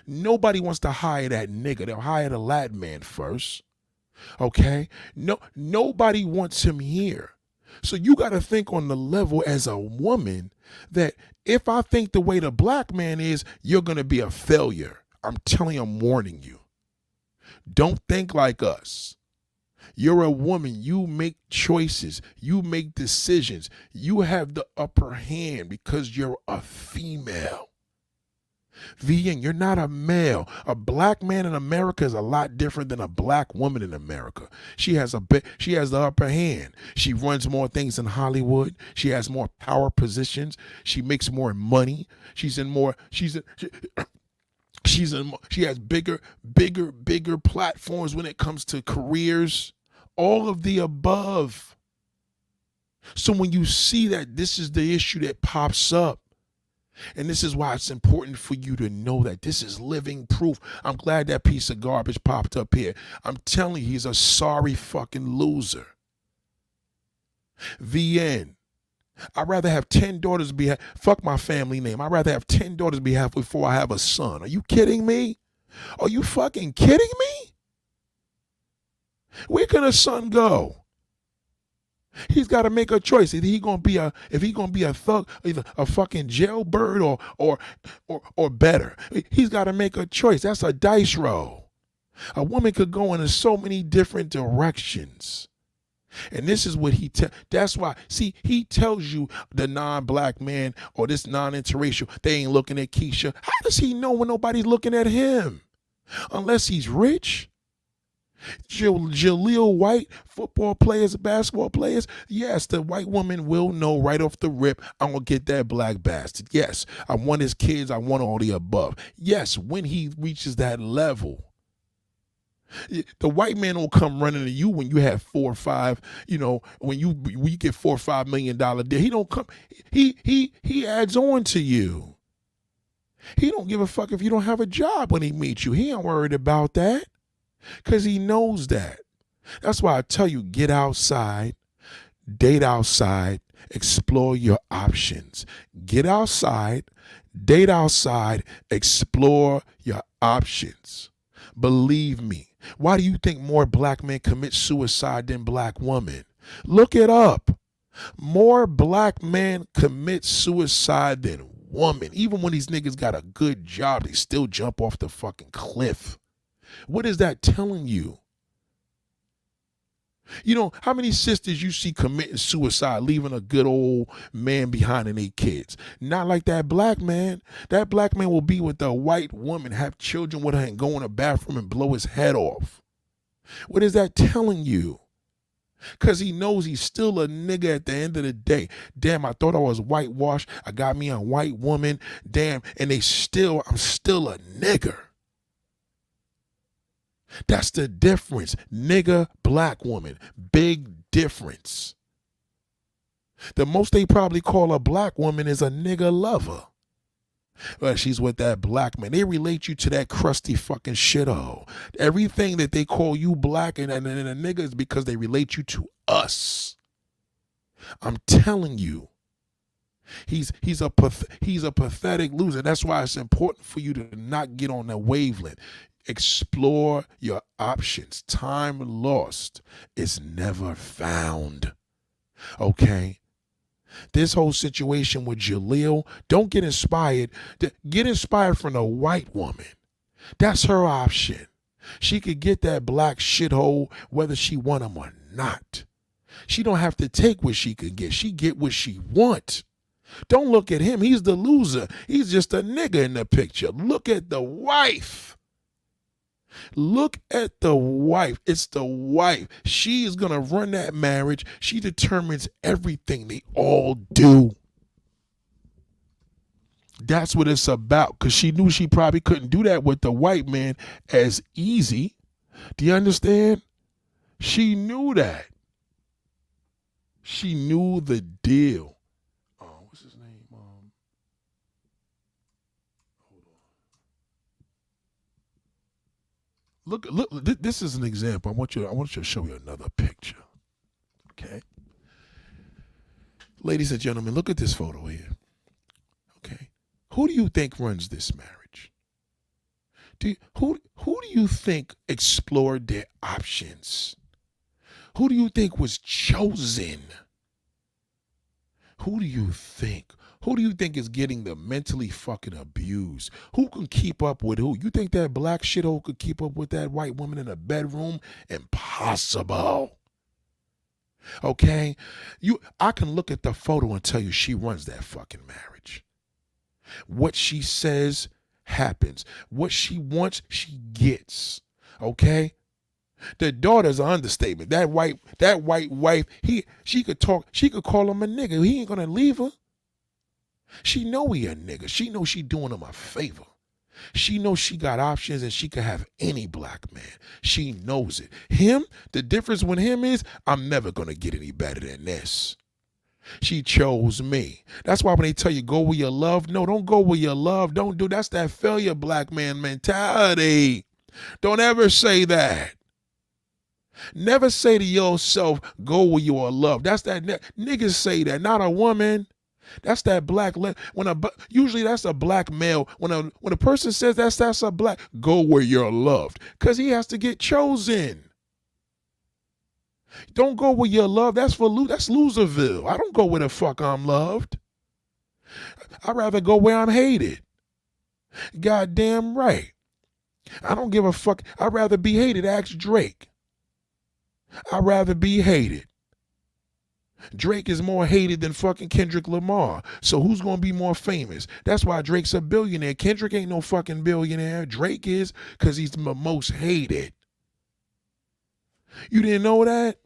nobody wants to hire that nigga. They'll hire the Latin man first. Okay? Nobody wants him here. So you got to think on the level as a woman that if I think the way the black man is, you're going to be a failure. I'm telling you, I'm warning you. Don't think like us. You're a woman. You make choices. You make decisions. You have the upper hand because you're a female. VN, you're not a male. A black man in America is a lot different than a black woman in America. She has the upper hand. She runs more things in Hollywood. She has more power positions. She makes more money. She has bigger platforms when it comes to careers. All of the above. So when you see that, this is the issue that pops up. And this is why it's important for you to know that this is living proof. I'm glad that piece of garbage popped up here. I'm telling you, he's a sorry fucking loser. VN. I'd rather have 10 daughters fuck my family name. I'd rather have 10 daughters be half before I have a son. Are you kidding me? Are you fucking kidding me? Where can a son go? He's got to make a choice. If he's gonna be a thug, either a fucking jailbird or better. He's got to make a choice. That's a dice roll. A woman could go in so many different directions. And this is what that's why, see, he tells you the non-black man or this non-interracial, they ain't looking at Keisha. How does he know when nobody's looking at him? Unless he's rich. Jaleel White, football players, basketball players, yes, the white woman will know right off the rip, I'm going to get that black bastard. Yes, I want his kids, I want all the above. Yes, when he reaches that level. The white man will come running to you when you have 4 or 5, when you get $4 or $5 million deal. He don't come, he adds on to you. He don't give a fuck if you don't have a job when he meets you. He ain't worried about that. Because he knows that. That's why I tell you, get outside, date outside, explore your options. Get outside, date outside, explore your options. Believe me. Why do you think more black men commit suicide than black women? Look it up. More black men commit suicide than women. Even when these niggas got a good job, they still jump off the fucking cliff. What is that telling you? You know, how many sisters you see committing suicide, leaving a good old man behind and their kids? Not like that black man. That black man will be with a white woman, have children with her, and go in the bathroom and blow his head off. What is that telling you? Because he knows he's still a nigga at the end of the day. Damn, I thought I was whitewashed. I got me a white woman. Damn, and I'm still a nigger. That's the difference. Nigga, black woman. Big difference. The most they probably call a black woman is a nigga lover. Well, she's with that black man. They relate you to that crusty fucking shithole. Everything that they call you black and a nigga is because they relate you to us. I'm telling you. He's a pathetic loser. That's why it's important for you to not get on that wavelength. Explore your options. Time lost is never found. Okay? This whole situation with Jaleel, don't get inspired. Get inspired from a white woman. That's her option. She could get that black shithole whether she want him or not. She don't have to take what she could get. She get what she want. Don't look at him. He's the loser. He's just a nigga in the picture. Look at the wife. Look at the wife. It's the wife. She is going to run that marriage. She determines everything. They all do. That's what it's about, because she knew she probably couldn't do that with the white man as easy. Do you understand? She knew that. She knew the deal. What's his name? Look, this is an example. I want you to show you another picture. Okay? Ladies and gentlemen, look at this photo here. Okay? Who do you think runs this marriage? Who do you think explored their options? Who do you think was chosen? Who do you think? Who do you think is getting the mentally fucking abused? Who can keep up with who? You think that black shithole could keep up with that white woman in a bedroom? Impossible. Okay? I can look at the photo and tell you she runs that fucking marriage. What she says happens. What she wants, she gets. Okay? The daughter's an understatement. That white wife, she could call him a nigga. He ain't gonna leave her. She know he a nigga. She know she doing him a favor. She knows she got options and she could have any black man. She knows it. Him, the difference with him is I'm never gonna get any better than this. She chose me. That's why when they tell you go where you love, no, don't go where you love. Don't do that's that failure black man mentality. Don't ever say that. Never say to yourself, go where you are loved. That's that niggas say that, not a woman. That's that black usually that's a black male. When a person says that's a black, go where you're loved, because he has to get chosen. Don't go where you're loved. That's Loserville. I don't go where the fuck I'm loved. I'd rather go where I'm hated. Goddamn right. I don't give a fuck. I'd rather be hated. Ask Drake. I'd rather be hated. Drake is more hated than fucking Kendrick Lamar. So who's going to be more famous? That's why Drake's a billionaire. Kendrick ain't no fucking billionaire. Drake is, because he's the most hated. You didn't know that?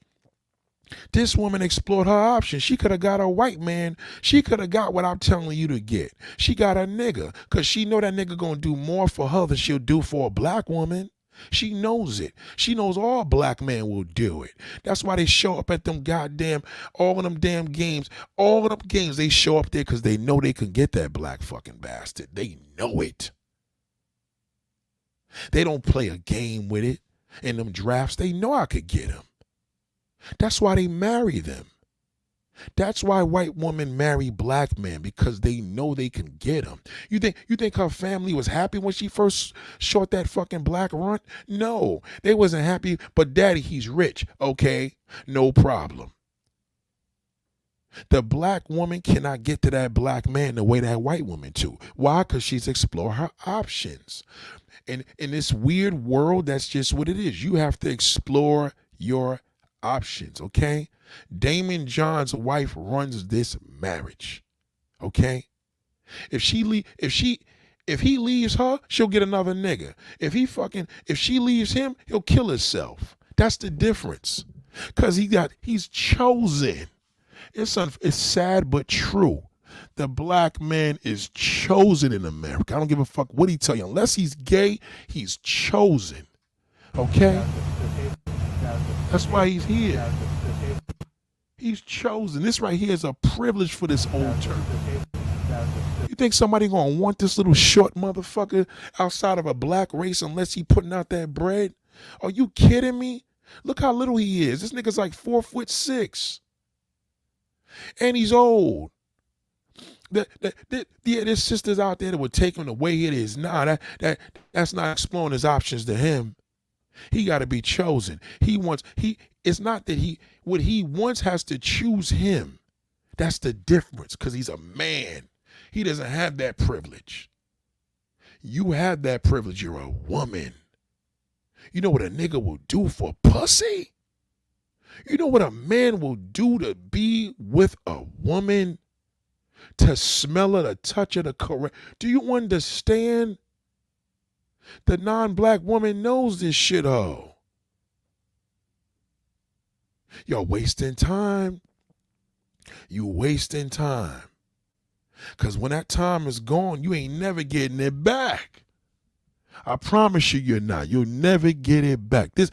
This woman explored her options. She could have got a white man. She could have got what I'm telling you to get. She got a nigga, because she know that nigga going to do more for her than she'll do for a black woman. She knows it. She knows all black men will do it. That's why they show up at them all of them damn games. All of them games, they show up there because they know they can get that black fucking bastard. They know it. They don't play a game with it. In them drafts, they know I could get him. That's why they marry them. That's why white women marry black men, because they know they can get them. You think her family was happy when she first short that fucking black runt? No, they wasn't happy. But daddy, he's rich. Okay, no problem. The black woman cannot get to that black man the way that white woman do. Why? Because she's explored her options. And in this weird world, that's just what it is. You have to explore your options, okay? Damon John's wife runs this marriage, okay? If he leaves her, she'll get another nigga. If she leaves him, he'll kill himself. That's the difference. Cause he's chosen. It's sad but true. The black man is chosen in America. I don't give a fuck what he tell you. Unless he's gay, he's chosen. Okay? That's why he's here. He's chosen. This right here is a privilege for this old turkey. You think somebody gonna want this little short motherfucker outside of a black race unless he putting out that bread? Are you kidding me? Look how little he is. This nigga's like 4'6". And he's old. There's sisters out there that would take him the way it is. Nah, that's not exploring his options to him. He got to be chosen. It's not that what he wants has to choose him. That's the difference, because he's a man. He doesn't have that privilege. You have that privilege. You're a woman. You know what a nigga will do for pussy? You know what a man will do to be with a woman? To smell her, to touch her, to correct. Do you understand? The non-black woman knows this shit, ho. You're wasting time. You wasting time. Because when that time is gone, you ain't never getting it back. I promise you, you're not. You'll never get it back. This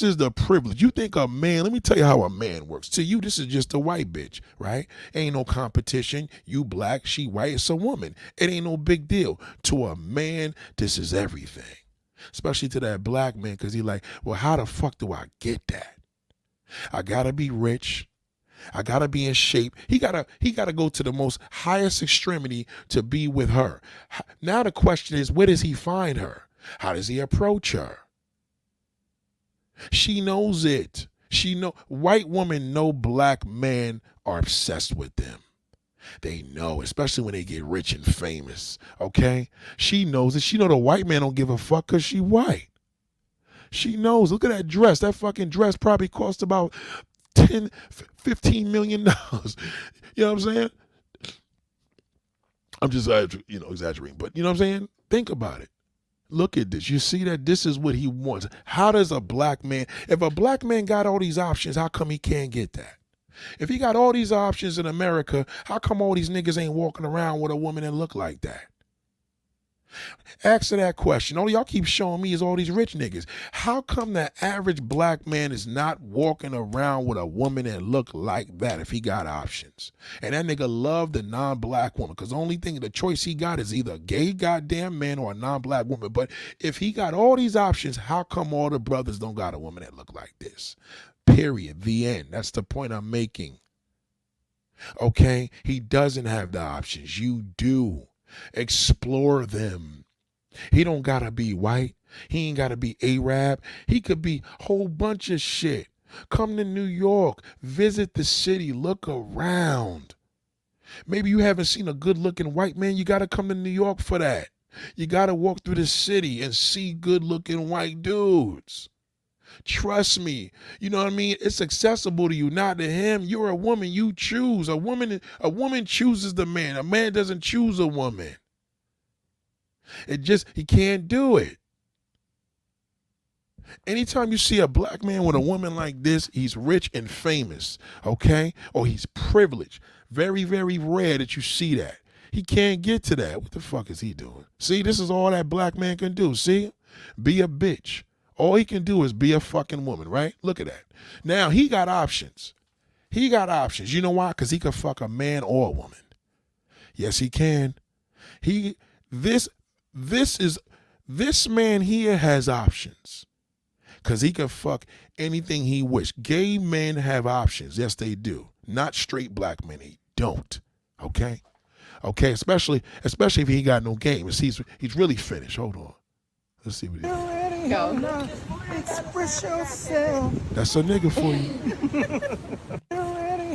is the privilege. You think a man, let me tell you how a man works. To you, this is just a white bitch, right? Ain't no competition. You black, she white, it's a woman. It ain't no big deal. To a man, this is everything. Especially to that black man, because he like, well, how the fuck do I get that? I gotta be rich. I gotta be in shape. He gotta go to the most highest extremity to be with her. Now the question is, where does he find her? How does he approach her? She knows it. White women know black men are obsessed with them. They know, especially when they get rich and famous. Okay? She knows it. She know the white man don't give a fuck because she white. She knows. Look at that dress. That fucking dress probably cost about $10, $15 million. You know what I'm saying? I'm just, exaggerating, but you know what I'm saying? Think about it. Look at this. You see that this is what he wants. How does a black man, if a black man got all these options, how come he can't get that? If he got all these options in America, how come all these niggas ain't walking around with a woman that look like that? Answer that question. All y'all keep showing me is all these rich niggas. How come the average black man is not walking around with a woman that look like that if he got options? And that nigga love the non-black woman, because the choice he got is either a gay goddamn man or a non-black woman. But if he got all these options, how come all the brothers don't got a woman that look like this? Period. The end. That's the point I'm making. Okay? He doesn't have the options. You do. Explore them. He don't gotta be white. He ain't gotta be Arab. He could be a whole bunch of shit. Come to New York. Visit the city. Look around. Maybe you haven't seen a good looking white man. You gotta come to New York for that. You gotta walk through the city and see good looking white dudes. Trust me. You know what I mean? It's accessible to you, not to him. You're a woman. You choose. A woman chooses the man. A man doesn't choose a woman. He can't do it. Anytime you see a black man with a woman like this, he's rich and famous, okay? Or he's privileged. Very, very rare that you see that. He can't get to that. What the fuck is he doing? See, this is all that black man can do. See? Be a bitch. All he can do is be a fucking woman, right? Look at that. Now, he got options. You know why? Because he can fuck a man or a woman. Yes, he can. This man here has options. Because he can fuck anything he wish. Gay men have options. Yes, they do. Not straight black men. He don't. Okay? Okay, especially if he ain't got no game. He's really finished. Hold on. Let's see what he is. Go. Express yourself. That's a nigga for you.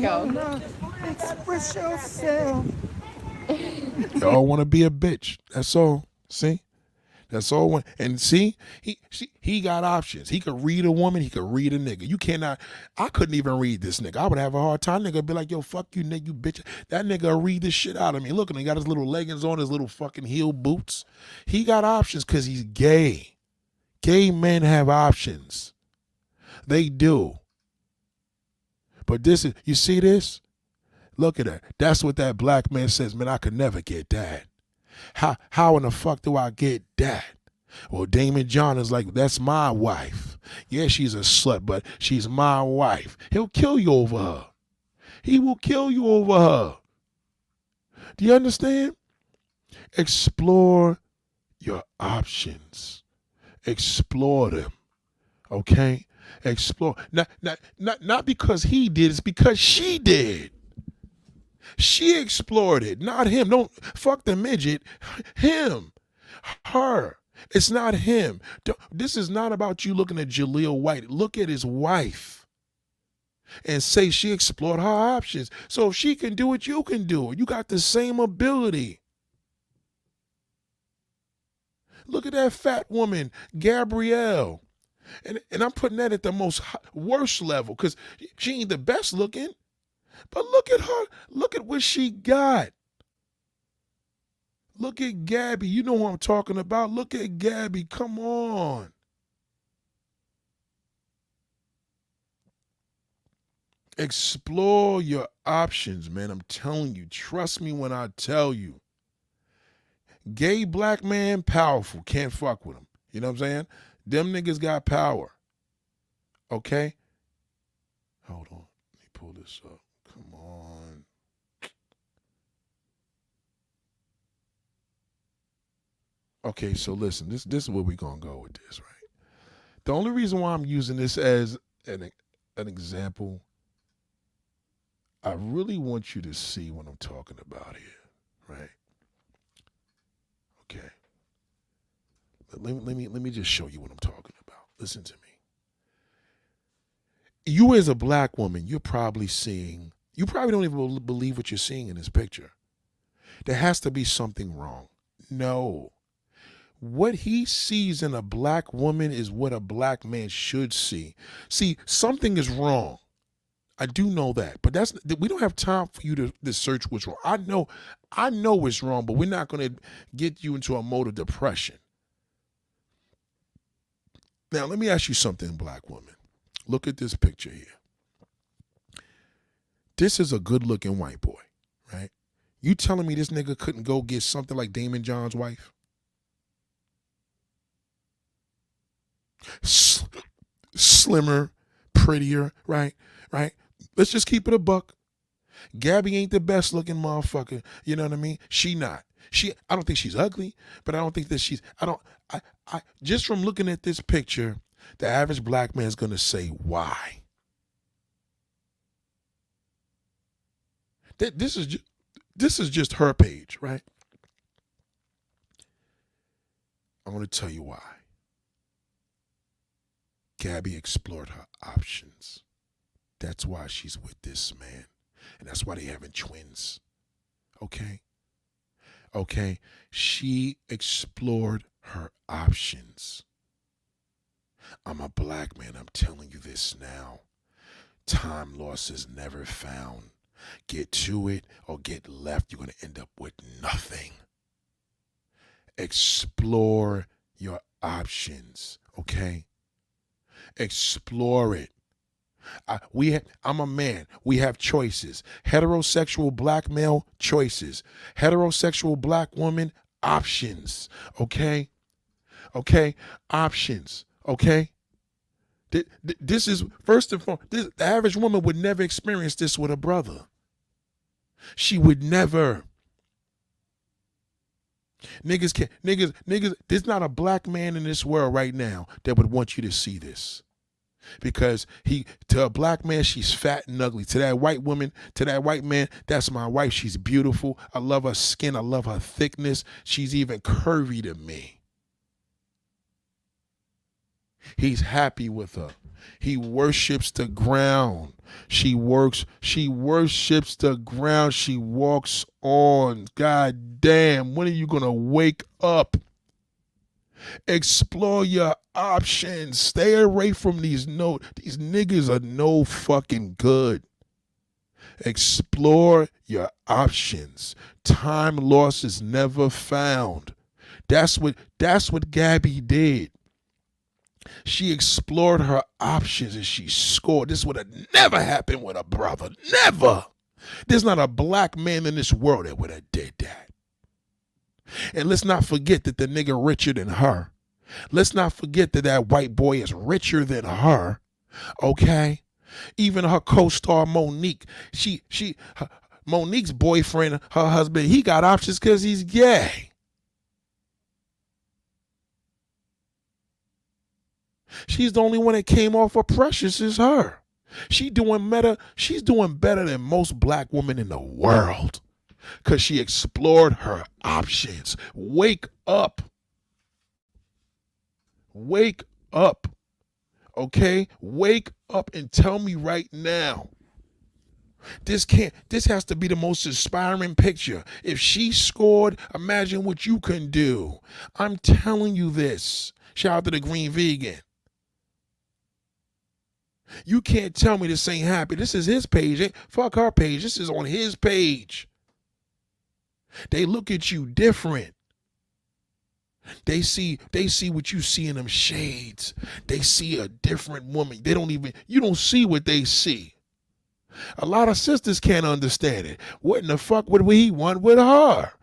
Go. Express yourself. Y'all want to be a bitch. That's all. See? That's all. And see, he got options. He could read a woman. He could read a nigga. You cannot. I couldn't even read this nigga. I would have a hard time. Nigga be like, yo, fuck you, nigga, you bitch. That nigga will read the shit out of me. Look at him. He got his little leggings on, his little fucking heel boots. He got options because he's gay. Gay men have options. They do. But this is, you see this? Look at that. That's what that black man says, man, I could never get that. How in the fuck do I get that? Well, Damon John is like, that's my wife. Yeah, she's a slut, but she's my wife. He'll kill you over her. He will kill you over her. Do you understand? Explore your options. Explore them. Okay? Explore. Not because he did, it's because she did. She explored it, not him. Don't fuck the midget. Him. Her. It's not him. This is not about you looking at Jaleel White. Look at his wife and say she explored her options. So if she can do it, you can do it. You got the same ability. Look at that fat woman, Gabrielle. And I'm putting that at the most worst level because she ain't the best looking. But look at her. Look at what she got. Look at Gabby. You know who I'm talking about. Look at Gabby. Come on. Explore your options, man. I'm telling you. Trust me when I tell you. Gay black man, powerful. Can't fuck with him. You know what I'm saying? Them niggas got power. Okay? Hold on. Let me pull this up. Come on. Okay, so listen, this is where we're gonna go with this, right? The only reason why I'm using this as an example, I really want you to see what I'm talking about here, right? Okay. Let me just show you what I'm talking about. Listen to me. You as a black woman, you're probably seeing, you probably don't even believe what you're seeing in this picture. There has to be something wrong. No. What he sees in a black woman is what a black man should see. See, something is wrong. I do know that, but we don't have time for you to search what's wrong. I know it's wrong, but we're not going to get you into a mode of depression. Now, let me ask you something, black woman. Look at this picture here. This is a good-looking white boy, right? You telling me this nigga couldn't go get something like Damon John's wife? Slimmer, prettier, right? Right? Let's just keep it a buck. Gabby ain't the best looking motherfucker. You know what I mean? She not. I don't think she's ugly, but I don't think that I just from looking at this picture, the average black man is going to say, why? This is just her page, right? I'm going to tell you why. Gabby explored her options. That's why she's with this man. And that's why they having twins. Okay? Okay? She explored her options. I'm a black man. I'm telling you this now. Time lost is never found. Get to it or get left. You're going to end up with nothing. Explore your options. Okay? Explore it. I'm a man. We have choices. Heterosexual black male, choices. Heterosexual black woman, options. Okay? Okay? Options. Okay? This is, first and foremost, the average woman would never experience this with a brother. She would never. Niggas, there's not a black man in this world right now that would want you to see this. Because to a black man, she's fat and ugly. To that white woman, to that white man, that's my wife. She's beautiful. I love her skin. I love her thickness. She's even curvy to me. He's happy with her. He worships the ground. She worships the ground she walks on. God damn, when are you gonna wake up? Explore your options. Stay away from these niggas are no fucking good. Explore your options. Time lost is never found. That's what Gabby did. She explored her options and she scored. This would have never happened with a brother. Never. There's not a black man in this world that would have did that. And let's not forget that the nigga richer than her. Let's not forget that that white boy is richer than her. Okay? Even her co-star Monique, Monique's boyfriend, her husband, he got options because he's gay. She's the only one that came off of Precious is her. She's doing better than most black women in the world because she explored her options. Wake up. Wake up. Okay? Wake up and tell me right now. This has to be the most inspiring picture. If she scored, imagine what you can do. I'm telling you this. Shout out to the Green Vegan. You can't tell me this ain't happy. This is his page. Fuck her page. This is on his page. They look at you different. They see what you see in them shades. They see a different woman. You don't see what they see. A lot of sisters can't understand it. What in the fuck would he want with her?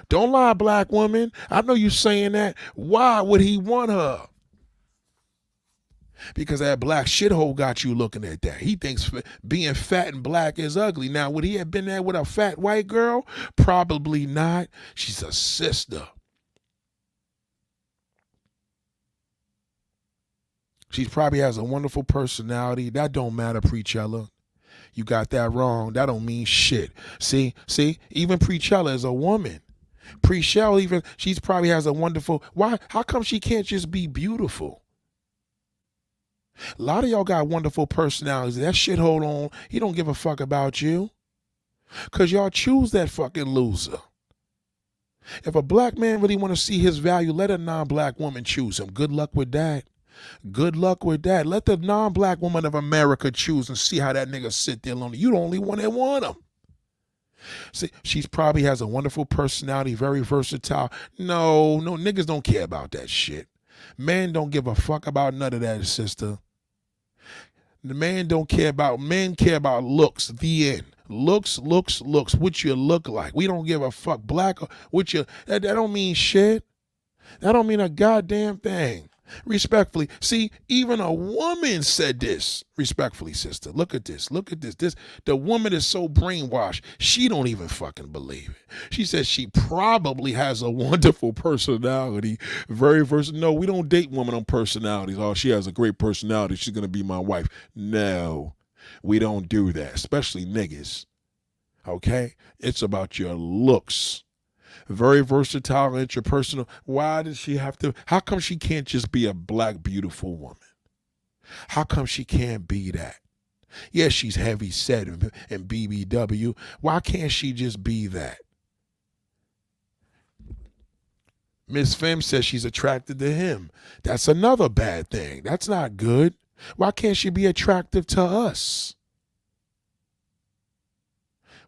Don't lie, black woman. I know you saying that. Why would he want her? Because that black shithole got you looking at that. He thinks being fat and black is ugly. Now, would he have been there with a fat white girl? Probably not. She's a sister. She probably has a wonderful personality. That don't matter, Preachella. You got that wrong. That don't mean shit. See, even Preachella is a woman. Preachella she probably has a wonderful. Why? How come she can't just be beautiful? A lot of y'all got wonderful personalities. That shithole on, he don't give a fuck about you. Because y'all choose that fucking loser. If a black man really want to see his value, let a non-black woman choose him. Good luck with that. Good luck with that. Let the non-black woman of America choose and see how that nigga sit there lonely. You the only one that want him. See, she probably has a wonderful personality, very versatile. No, niggas don't care about that shit. Men don't give a fuck about none of that, sister. The men care about looks, the end. Looks, what you look like. We don't give a fuck. Black, that don't mean shit. That don't mean a goddamn thing. Respectfully, see, even a woman said this. Respectfully, sister, look at this. The woman is so brainwashed, she don't even fucking believe it. She says she probably has a wonderful personality, very versatile. No, we don't date women on personalities. Oh, she has a great personality, she's gonna be my wife. No, we don't do that, especially niggas. Okay, it's about your looks. Very versatile, interpersonal. Why does she have to? How come she can't just be a black, beautiful woman? How come she can't be that? Yes, she's heavy set and BBW. Why can't she just be that? Miss Femme says she's attracted to him. That's another bad thing. That's not good. Why can't she be attractive to us?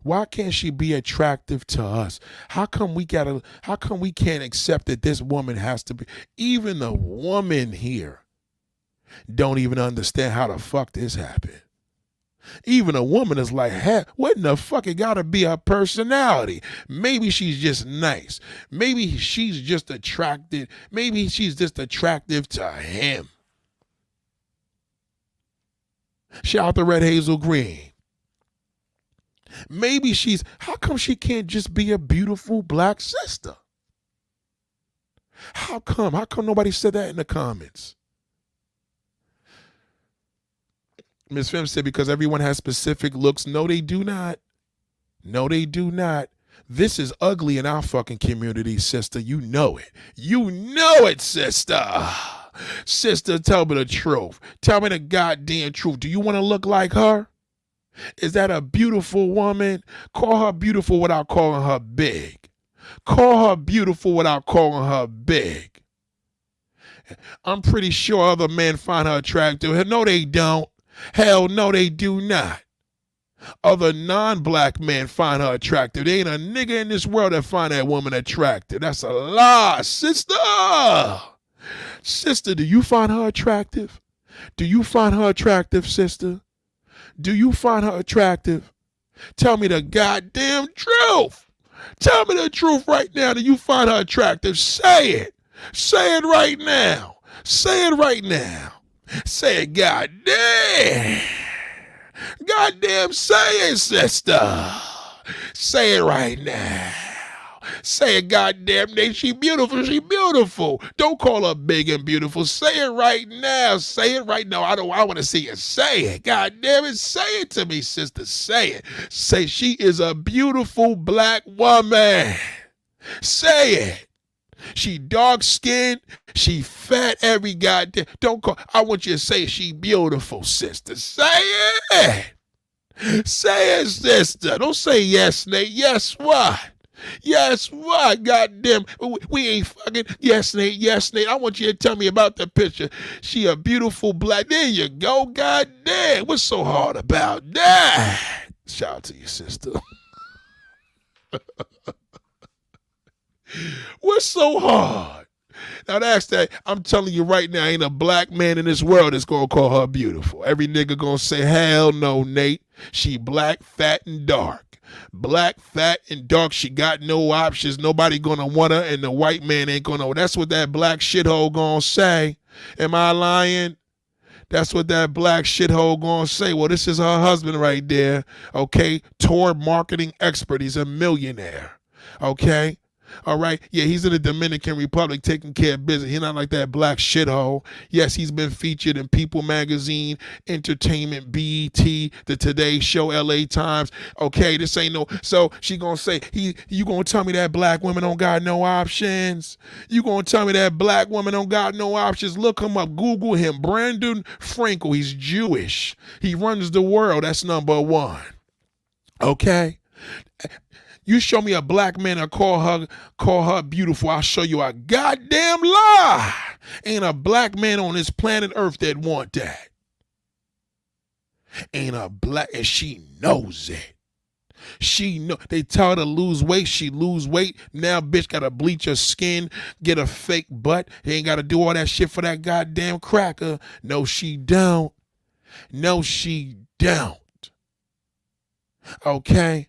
Why can't she be attractive to us? How come we can't accept that this woman has to be? Even the woman here don't even understand how the fuck this happened. Even a woman is like, hey, what in the fuck? It gotta be her personality. Maybe she's just nice. Maybe she's just attracted. Maybe she's just attractive to him. Shout out to Red Hazel Green. Maybe how come she can't just be a beautiful black sister? How come? How come nobody said that in the comments? Miss Fem said because everyone has specific looks. No, they do not. No, they do not. This is ugly in our fucking community, sister. You know it. You know it, sister. Sister, tell me the truth. Tell me the goddamn truth. Do you want to look like her? Is that a beautiful woman? Call her beautiful without calling her big. Call her beautiful without calling her big. I'm pretty sure other men find her attractive. No, they don't. Hell no, they do not. Other non-black men find her attractive. There ain't a nigga in this world that find that woman attractive. That's a lie, sister. Sister, do you find her attractive? Do you find her attractive, sister? Do you find her attractive? Tell me the goddamn truth. Tell me the truth right now. Do you find her attractive? Say it. Say it right now. Say it right now. Say it, goddamn. Goddamn, say it, sister. Say it right now. Say it, goddamn, Nate. She beautiful. She beautiful. Don't call her big and beautiful. Say it right now. Say it right now. I want to see you say it. Goddamn it. Say it to me, sister. Say it. Say she is a beautiful black woman. Say it. She dark skinned, she fat, every goddamn. Don't call. I want you to say she beautiful, sister. Say it. Say it, sister. Don't say yes, Nate. Yes, what? Yes, what? Goddamn. We ain't fucking. Yes, Nate. Yes, Nate. I want you to tell me about the picture. She a beautiful black. There you go. Goddamn. What's so hard about that? Shout out to you, sister. What's so hard? Now that's that. I'm telling you right now, ain't a black man in this world that's gonna call her beautiful. Every nigga gonna say, hell no, Nate. She black, fat, and dark. Black, fat, and dark. She got no options. Nobody gonna want her, and the white man ain't gonna. That's what that black shithole gonna say. Am I lying? That's what that black shithole gonna say. Well, this is her husband right there. Okay, tour marketing expert. He's a millionaire. Okay. All right. Yeah, he's in the Dominican Republic taking care of business. He's not like that black shithole. Yes, he's been featured in People Magazine, Entertainment, BET, The Today Show, LA Times. Okay, this ain't no. So she gonna say, you gonna tell me that black women don't got no options? You gonna tell me that black women don't got no options? Look him up. Google him. Brandon Frankel. He's Jewish. He runs the world. That's number one. Okay. You show me a black man and call her beautiful, I'll show you a goddamn lie. Ain't a black man on this planet Earth that want that. Ain't a black, and she knows it. She know. They tell her to lose weight, she lose weight. Now bitch gotta bleach her skin, get a fake butt. He ain't gotta do all that shit for that goddamn cracker. No, she don't. No, she don't. Okay?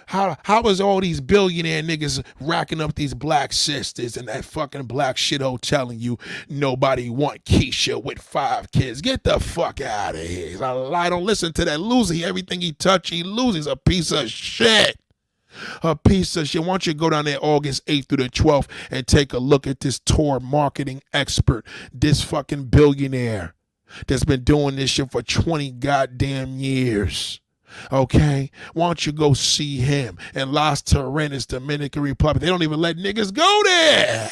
How is all these billionaire niggas racking up these black sisters and that fucking black shithole telling you nobody want Keisha with 5 kids? Get the fuck out of here. He's a lie. Don't listen to that loser. Everything he touch, he loses. A piece of shit. A piece of shit. Why don't you go down there August 8th through the 12th and take a look at this tour marketing expert, this fucking billionaire that's been doing this shit for 20 goddamn years. Okay, why don't you go see him in Las Terrenas, Dominican Republic? They don't even let niggas go there.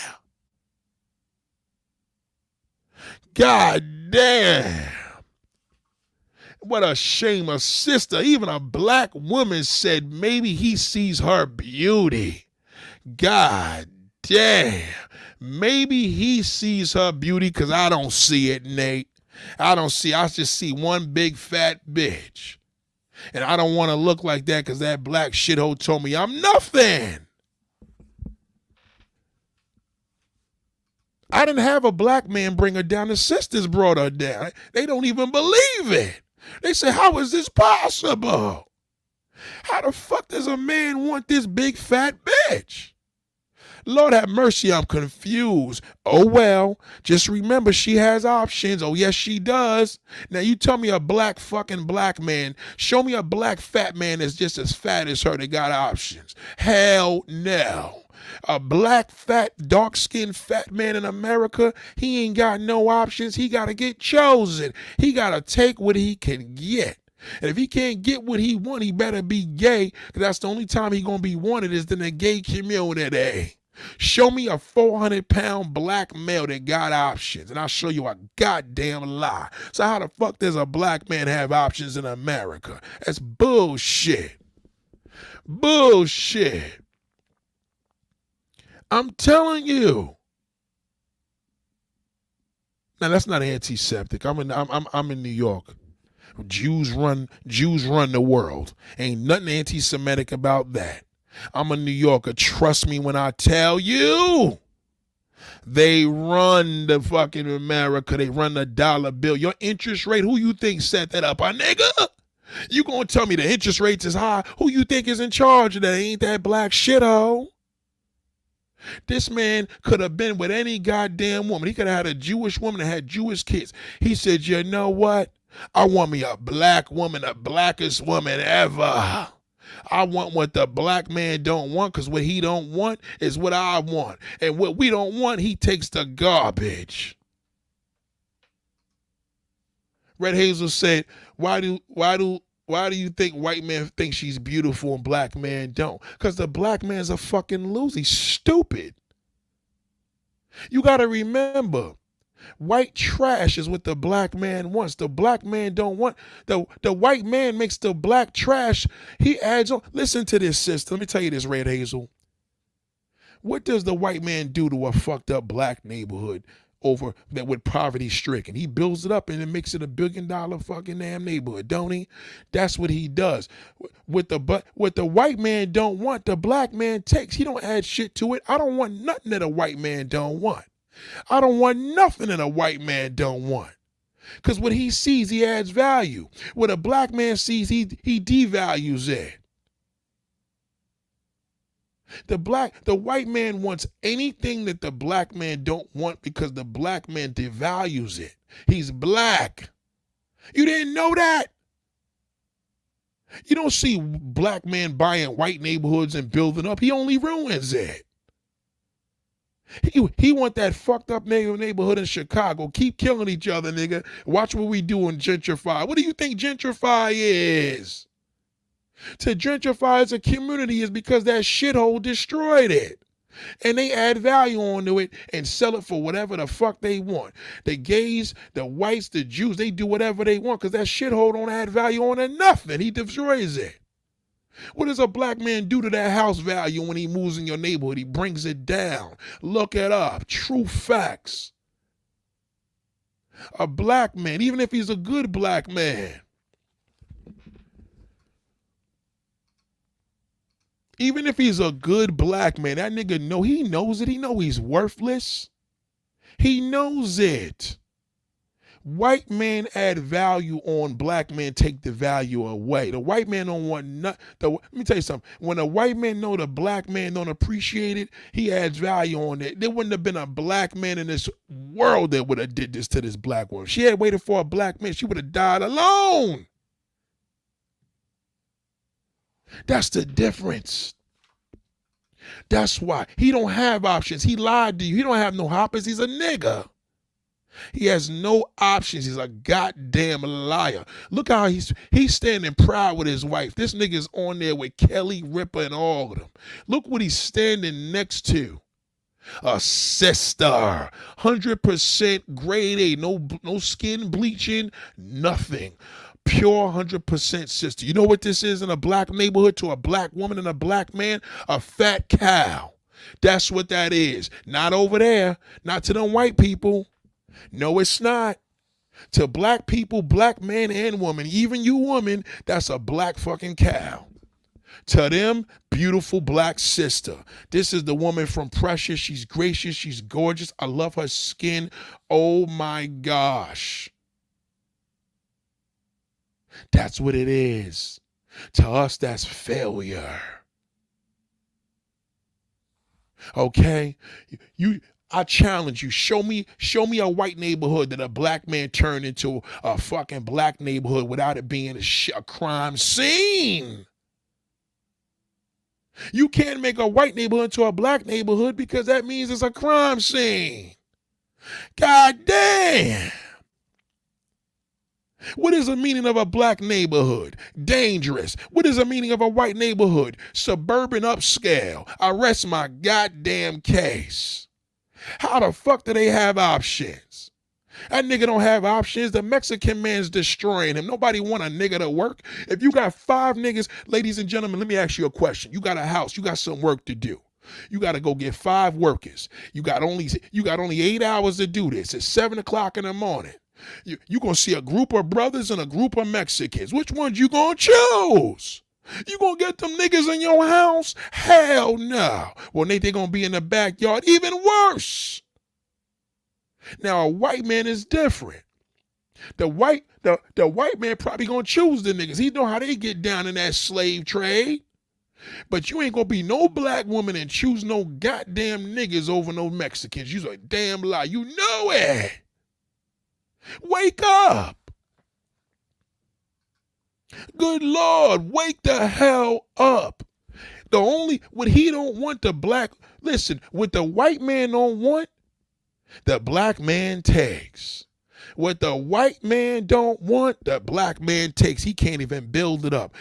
God damn. What a shame. A sister, even a black woman said maybe he sees her beauty. God damn. Maybe he sees her beauty because I don't see it, Nate. I just see one big fat bitch. And I don't want to look like that because that black shithole told me I'm nothing. I didn't have a black man bring her down. The sisters brought her down. They don't even believe it. They say, how is this possible? How the fuck does a man want this big fat bitch? Lord have mercy, I'm confused. Oh, well, just remember she has options. Oh, yes, she does. Now, you tell me a black fucking black man. Show me a black fat man that's just as fat as her that got options. Hell no. A black, fat, dark-skinned, fat man in America, he ain't got no options. He got to get chosen. He got to take what he can get. And if he can't get what he want, he better be gay, because that's the only time he going to be wanted is in the gay community. Show me a 400-pound black male that got options, and I'll show you a goddamn lie. So how the fuck does a black man have options in America? That's bullshit. Bullshit. I'm telling you. Now that's not antiseptic. I'm in New York. Jews run the world. Ain't nothing anti-Semitic about that. I'm a New Yorker. Trust me when I tell you. They run the fucking America. They run the dollar bill. Your interest rate, who you think set that up? A nigga? You gonna tell me the interest rate is high? Who you think is in charge of that? Ain't that black shit-o? This man could have been with any goddamn woman. He could have had a Jewish woman that had Jewish kids. He said, you know what? I want me a black woman, the blackest woman ever. I want what the black man don't want, because what he don't want is what I want. And what we don't want, he takes the garbage. Red Hazel said, why do you think white men think she's beautiful and black men don't? Because the black man's a fucking loser. He's stupid. You got to remember, white trash is what the black man wants. The black man don't want. The white man makes the black trash. He adds on. Listen to this, sister. Let me tell you this, Red Hazel. What does the white man do to a fucked up black neighborhood over that with poverty stricken? He builds it up and then makes it $1 billion fucking damn neighborhood, don't he? That's what he does. What the white man don't want, the black man takes. He don't add shit to it. I don't want nothing that a white man don't want. I don't want nothing that a white man don't want. Because what he sees, he adds value. What a black man sees, he devalues it. The white man wants anything that the black man don't want because the black man devalues it. He's black. You didn't know that? You don't see black men buying white neighborhoods and building up. He only ruins it. He want that fucked up neighborhood in Chicago. Keep killing each other, nigga. Watch what we do in gentrify. What do you think gentrify is? To gentrify as a community is because that shithole destroyed it. And they add value onto it and sell it for whatever the fuck they want. The gays, the whites, the Jews, they do whatever they want because that shithole don't add value on it nothing. He destroys it. What does a black man do to that house value when he moves in your neighborhood? He brings it down. Look it up. True facts. A black man, even if he's a good black man, even if he's a good black man, that nigga he knows it. He know he's worthless. He knows it. White men add value on black men, take the value away. The white man don't want nothing. Let me tell you something. When a white man know the black man don't appreciate it, he adds value on it. There wouldn't have been a black man in this world that would have did this to this black woman. She had waited for a black man. She would have died alone. That's the difference. That's why. He don't have options. He lied to you. He don't have no options. He's a nigga. He has no options. He's a goddamn liar. Look how he's standing proud with his wife. This nigga's on there with Kelly Ripa and all of them. Look what he's standing next to. A sister. 100% grade A. No skin bleaching. Nothing. Pure 100% sister. You know what this is in a black neighborhood to a black woman and a black man? A fat cow. That's what that is. Not over there. Not to them white people. No, it's not. To black people, black man and woman, even you woman, that's a black fucking cow. To them, beautiful black sister. This is the woman from Precious. She's gracious. She's gorgeous. I love her skin. Oh my gosh. That's what it is. To us, that's failure. Okay? I challenge you. Show me a white neighborhood that a black man turned into a fucking black neighborhood without it being a crime scene. You can't make a white neighborhood into a black neighborhood because that means it's a crime scene. God damn. What is the meaning of a black neighborhood? Dangerous. What is the meaning of a white neighborhood? Suburban upscale. I rest my goddamn case. How the fuck do they have options? That nigga don't have options. The Mexican man's destroying him. Nobody want a nigga to work. If you got 5 niggas, ladies and gentlemen, let me ask you a question. You got a house. You got some work to do. You got to go get 5 workers. You got only 8 hours to do this. It's 7 o'clock in the morning. You going to see a group of brothers and a group of Mexicans. Which ones you going to choose? You going to get them niggas in your house? Hell no. Well, they going to be in the backyard. Even worse. Now, a white man is different. The white man probably going to choose the niggas. He know how they get down in that slave trade. But you ain't going to be no black woman and choose no goddamn niggas over no Mexicans. You's a damn lie. You know it. Wake up. Good Lord, wake the hell up. What he don't want the black, listen, what the white man don't want, the black man takes. What the white man don't want, the black man takes. He can't even build it up.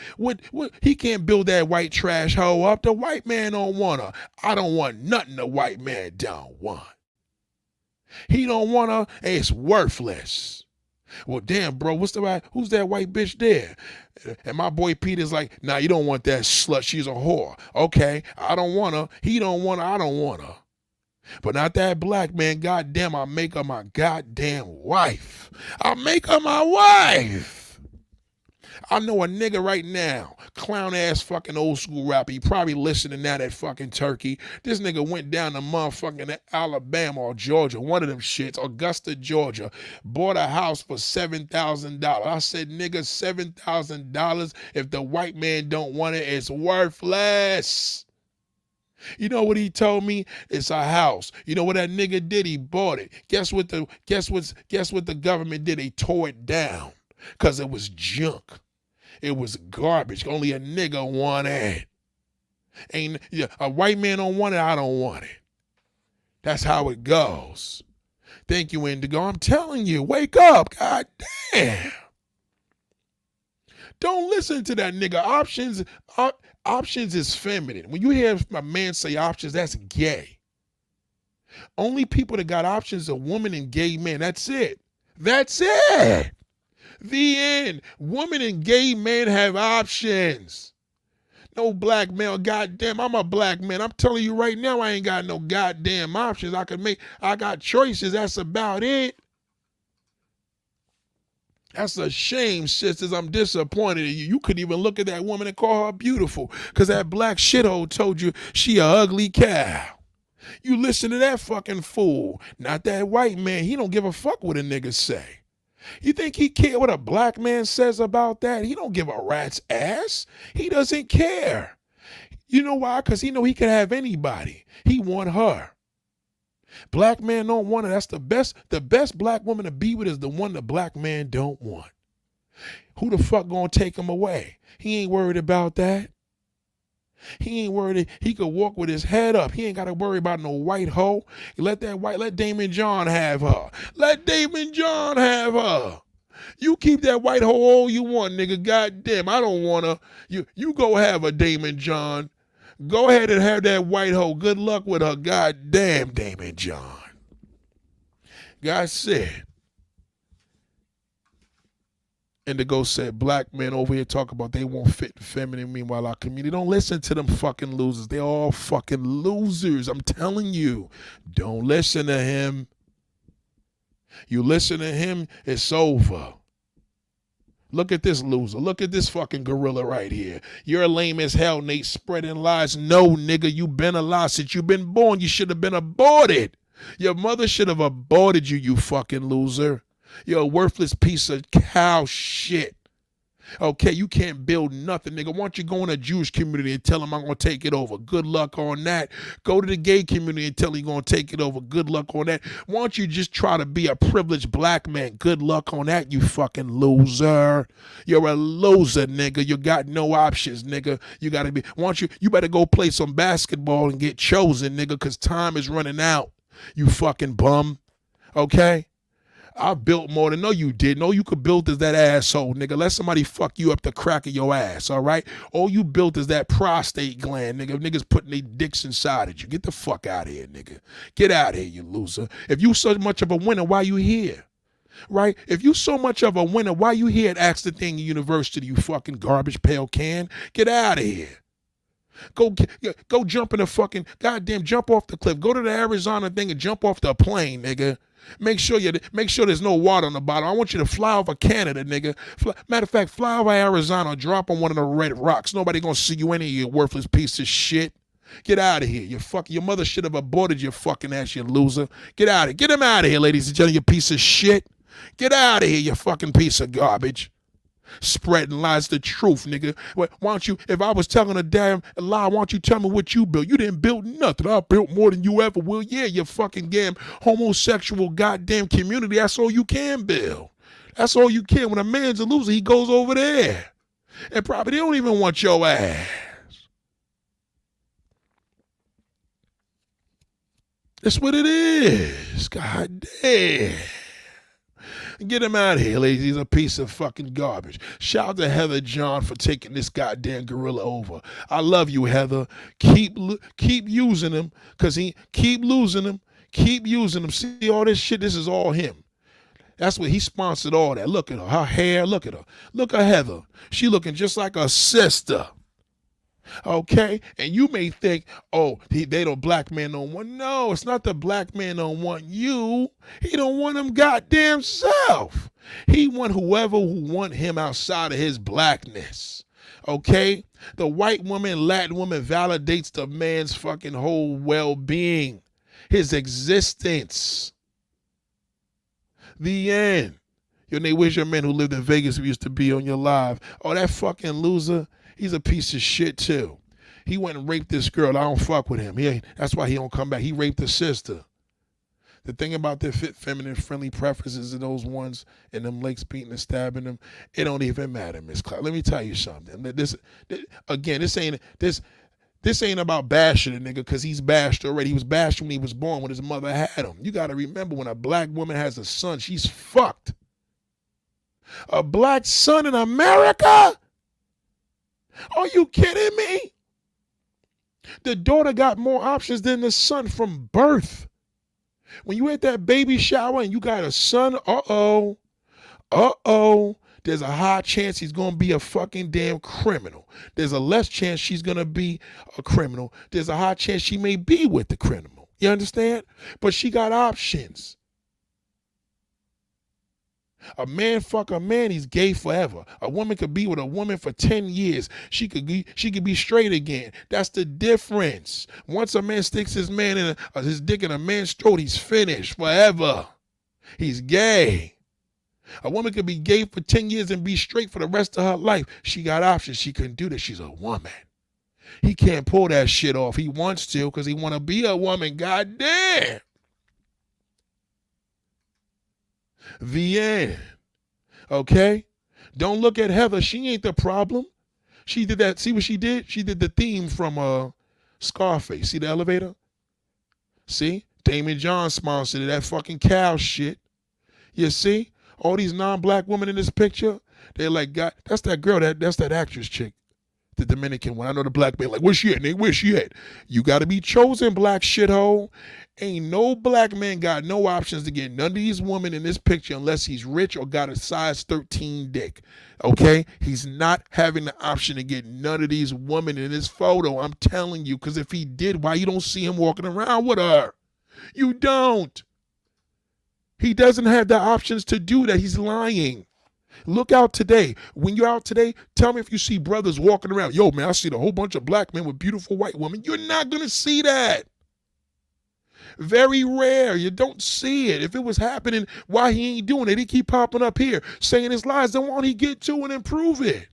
He can't build that white trash hoe up. The white man don't want her. I don't want nothing the white man don't want. He don't want her, and it's worthless. Well, damn, bro, who's that white bitch there? And my boy Peter's like, nah, you don't want that slut. She's a whore. Okay, I don't want her. He don't want her. I don't want her. But not that black man. Goddamn, I'll make her my goddamn wife. I'll make her my wife. I know a nigga right now, clown ass fucking old school rapper. He probably listening now, that fucking turkey. This nigga went down to motherfucking Alabama or Georgia, one of them shits, Augusta, Georgia, bought a house for $7,000. I said, nigga, $7,000. If the white man don't want it, it's worthless. You know what he told me? It's a house. You know what that nigga did? He bought it. Guess what the government did? They tore it down because it was junk. It was garbage. Only a nigga wanted it. A white man don't want it, I don't want it. That's how it goes. Thank you, Indigo. I'm telling you, wake up. God damn. Don't listen to that nigga. Options is feminine. When you hear a man say options, that's gay. Only people that got options are women and gay men. That's it. That's it. The end. Women and gay men have options. No black male. Goddamn, I'm a black man. I'm telling you right now, I ain't got no goddamn options. I got choices. That's about it. That's a shame, sisters. I'm disappointed in you. You couldn't even look at that woman and call her beautiful because that black shithole told you she a ugly cow. You listen to that fucking fool. Not that white man. He don't give a fuck what a nigga say. You think he care what a black man says about that? He don't give a rat's ass. He doesn't care. You know why? Because he know he can have anybody. He want her. Black man don't want her. That's the best black woman to be with is the one the black man don't want. Who the fuck gonna take him away? He ain't worried about that. He ain't worried. He could walk with his head up. He ain't got to worry about no white hoe. Let Damon John have her. Let Damon John have her. You keep that white hoe all you want, nigga. Goddamn, I don't want her. You go have a Damon John. Go ahead and have that white hoe. Good luck with her. Goddamn, Damon John. God said. Indigo said, black men over here talk about they won't fit the feminine. Meanwhile, our community, don't listen to them fucking losers. They're all fucking losers. I'm telling you, don't listen to him. You listen to him, it's over. Look at this loser. Look at this fucking gorilla right here. You're lame as hell, Nate, spreading lies. No, nigga, you been a lie since you been born. You should have been aborted. Your mother should have aborted you, you fucking loser. You're a worthless piece of cow shit. Okay, you can't build nothing, nigga. Why don't you go in a Jewish community and tell them I'm gonna take it over? Good luck on that. Go to the gay community and tell them you're gonna take it over. Good luck on that. Why don't you just try to be a privileged black man? Good luck on that, you fucking loser. You're a loser, nigga. You got no options, nigga. You gotta be. Why don't you better go play some basketball and get chosen, nigga, cause time is running out. You fucking bum. Okay? I built more than no you did. No, you could build is that asshole, nigga. Let somebody fuck you up the crack of your ass, all right? All you built is that prostate gland, nigga. Niggas putting their dicks inside of you. Get the fuck out of here, nigga. Get out of here, you loser. If you so much of a winner, why you here? Right? If you so much of a winner, why you here at Ask the Thing University, you fucking garbage pail can? Get out of here. Go jump in the fucking goddamn jump off the cliff. Go to the Arizona thing and jump off the plane, nigga. Make sure there's no water on the bottom. I want you to fly over Canada, nigga. Matter of fact, fly over Arizona, drop on one of the red rocks. Nobody gonna see you any of you worthless piece of shit. Get out of here. Your mother should have aborted your fucking ass, you loser. Get out of here. Get him out of here, ladies and gentlemen, you piece of shit. Get out of here, you fucking piece of garbage. Spreading lies, the truth, nigga. Why don't you, if I was telling a damn lie, why don't you tell me what you built? You didn't build nothing. I built more than you ever will. Yeah, you fucking damn homosexual goddamn community. That's all you can build. That's all you can. When a man's a loser, he goes over there. And probably they don't even want your ass. That's what it is. God damn. Get him out of here, ladies. He's a piece of fucking garbage. Shout out to Heather John for taking this goddamn gorilla over. I love you, Heather. Keep using him, because he keep losing him. Keep using him. See all this shit? This is all him. That's what he sponsored all that. Look at her. Her hair. Look at her. Look at Heather. She looking just like her sister. Okay, and you may think, oh, they don't, black man don't want. No, it's not the black man don't want you. He don't want him goddamn self. He want whoever who want him outside of his blackness. Okay, the white woman, Latin woman validates the man's fucking whole well-being, his existence. The end. Your name, where's your man who lived in Vegas who used to be on your live? Oh, that fucking loser. He's a piece of shit too. He went and raped this girl. I don't fuck with him. That's why he don't come back. He raped his sister. The thing about the fit, feminine, friendly preferences of those ones and them lakes beating and stabbing them, it don't even matter, Miss Clark. Let me tell you something. This ain't about bashing a nigga, because he's bashed already. He was bashed when he was born, when his mother had him. You got to remember, when a black woman has a son, she's fucked. A black son in America? Are you kidding me? The daughter got more options than the son from birth. When you at that baby shower and you got a son, there's a high chance he's going to be a fucking damn criminal. There's a less chance she's going to be a criminal. There's a high chance she may be with the criminal. You understand? But she got options. A man fuck a man, he's gay forever. A woman could be with a woman for 10 years. She could be straight again. That's the difference. Once a man sticks his dick in a man's throat, he's finished forever. He's gay. A woman could be gay for 10 years and be straight for the rest of her life. She got options. She couldn't do that. She's a woman. He can't pull that shit off. He wants to, because he want to be a woman. God damn. The end. Okay? Don't look at Heather. She ain't the problem. She did that. See what she did? She did the theme from Scarface. See the elevator? See? Damon John sponsored it. That fucking cow shit. You see? All these non-black women in this picture, they're like, God, that's that girl, that's that actress chick. The Dominican one. I know the black man, like, where's she at, nigga? Where's she at? You got to be chosen, black shithole. Ain't no black man got no options to get none of these women in this picture unless he's rich or got a size 13 dick. Okay? He's not having the option to get none of these women in this photo. I'm telling you, because if he did, why you don't see him walking around with her? You don't. He doesn't have the options to do that. He's lying. Look out today. When you're out today, tell me if you see brothers walking around. Yo, man, I see a whole bunch of black men with beautiful white women. You're not going to see that. Very rare. You don't see it. If it was happening, why he ain't doing it? He keep popping up here saying his lies. Then won't he get to and improve it?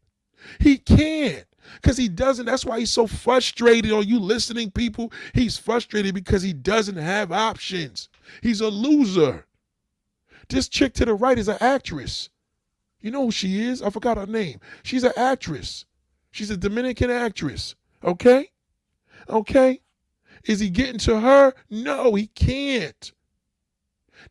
He can't. Because he doesn't. That's why he's so frustrated. Are you listening, people? He's frustrated because he doesn't have options. He's a loser. This chick to the right is an actress. You know who she is? I forgot her name. She's an actress. She's a Dominican actress. Okay? Okay? Is he getting to her? No, he can't.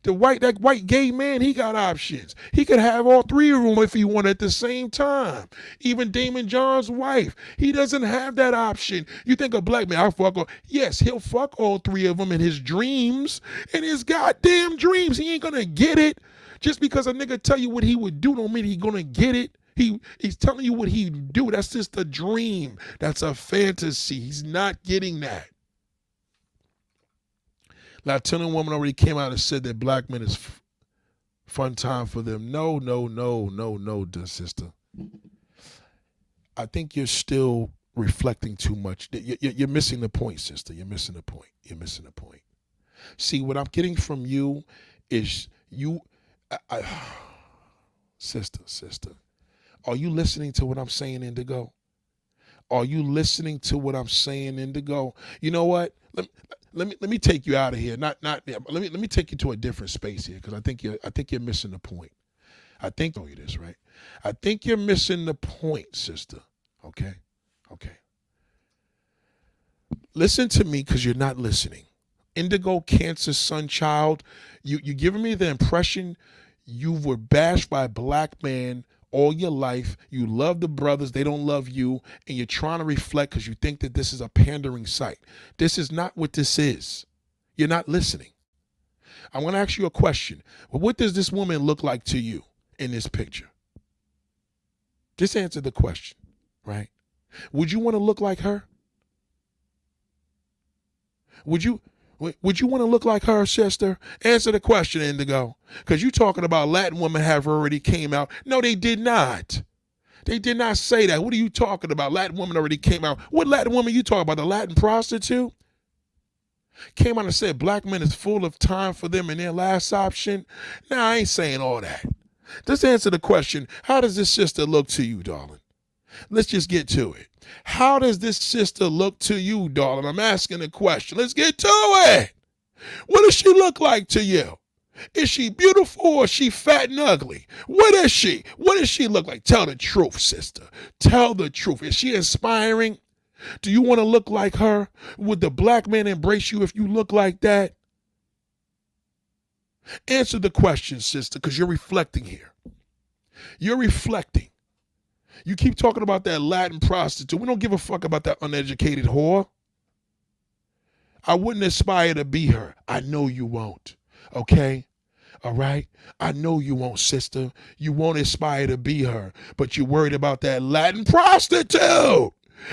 That white gay man, he got options. He could have all three of them if he wanted at the same time. Even Damon John's wife, he doesn't have that option. You think a black man, I'll fuck all, yes, he'll fuck all three of them in his dreams. In his goddamn dreams. He ain't gonna get it. Just because a nigga tell you what he would do don't mean he gonna get it. He's telling you what he'd do. That's just a dream. That's a fantasy. He's not getting that. Latino woman already came out and said that black men is fun time for them. No, sister. I think you're still reflecting too much. You're missing the point, sister. You're missing the point. You're missing the point. See, what I'm getting from you is sister, are you listening to what I'm saying, Indigo? Are you listening to what I'm saying, Indigo? You know what? Let me take you out of here. Let me take you to a different space here because I think you're missing the point. I think you this, right? I think you're missing the point, sister. Okay? Listen to me because you're not listening. Indigo, Cancer, Sun Child, you're giving me the impression you were bashed by a black man all your life. You love the brothers, they don't love you, and you're trying to reflect because you think that this is a pandering site. This is not what this is. You're not listening. I want to ask you a question. Well, what does this woman look like to you in this picture? Just answer the question, right? Would you want to look like her? Would you want to look like her, sister? Answer the question, Indigo. Because you talking about Latin women have already came out. No, they did not. They did not say that. What are you talking about? Latin woman already came out. What Latin woman you talking about? The Latin prostitute? Came out and said black men is full of time for them and their last option? Nah, I ain't saying all that. Just answer the question. How does this sister look to you, darling? Let's just get to it. How does this sister look to you, darling? I'm asking a question. Let's get to it. What does she look like to you? Is she beautiful or is she fat and ugly? What is she? What does she look like? Tell the truth, sister. Tell the truth. Is she inspiring? Do you want to look like her? Would the black man embrace you if you look like that? Answer the question, sister, because you're reflecting here. You're reflecting. You keep talking about that Latin prostitute. We don't give a fuck about that uneducated whore. I wouldn't aspire to be her. I know you won't. Okay? All right? I know you won't, sister. You won't aspire to be her. But you're worried about that Latin prostitute.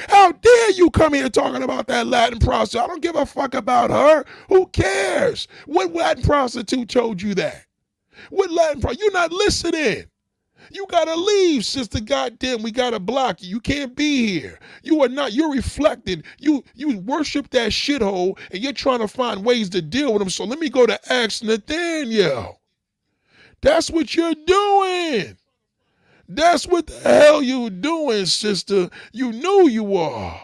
How dare you come here talking about that Latin prostitute? I don't give a fuck about her. Who cares? What Latin prostitute told you that? What Latin prostitute? You're not listening. You gotta leave, sister. Goddamn, we gotta block you. You can't be here. You are not. You're reflecting. You worship that shithole, and you're trying to find ways to deal with him. So let me go to Ask Nathaniel. That's what you're doing. That's what the hell you doing, sister. You know you are.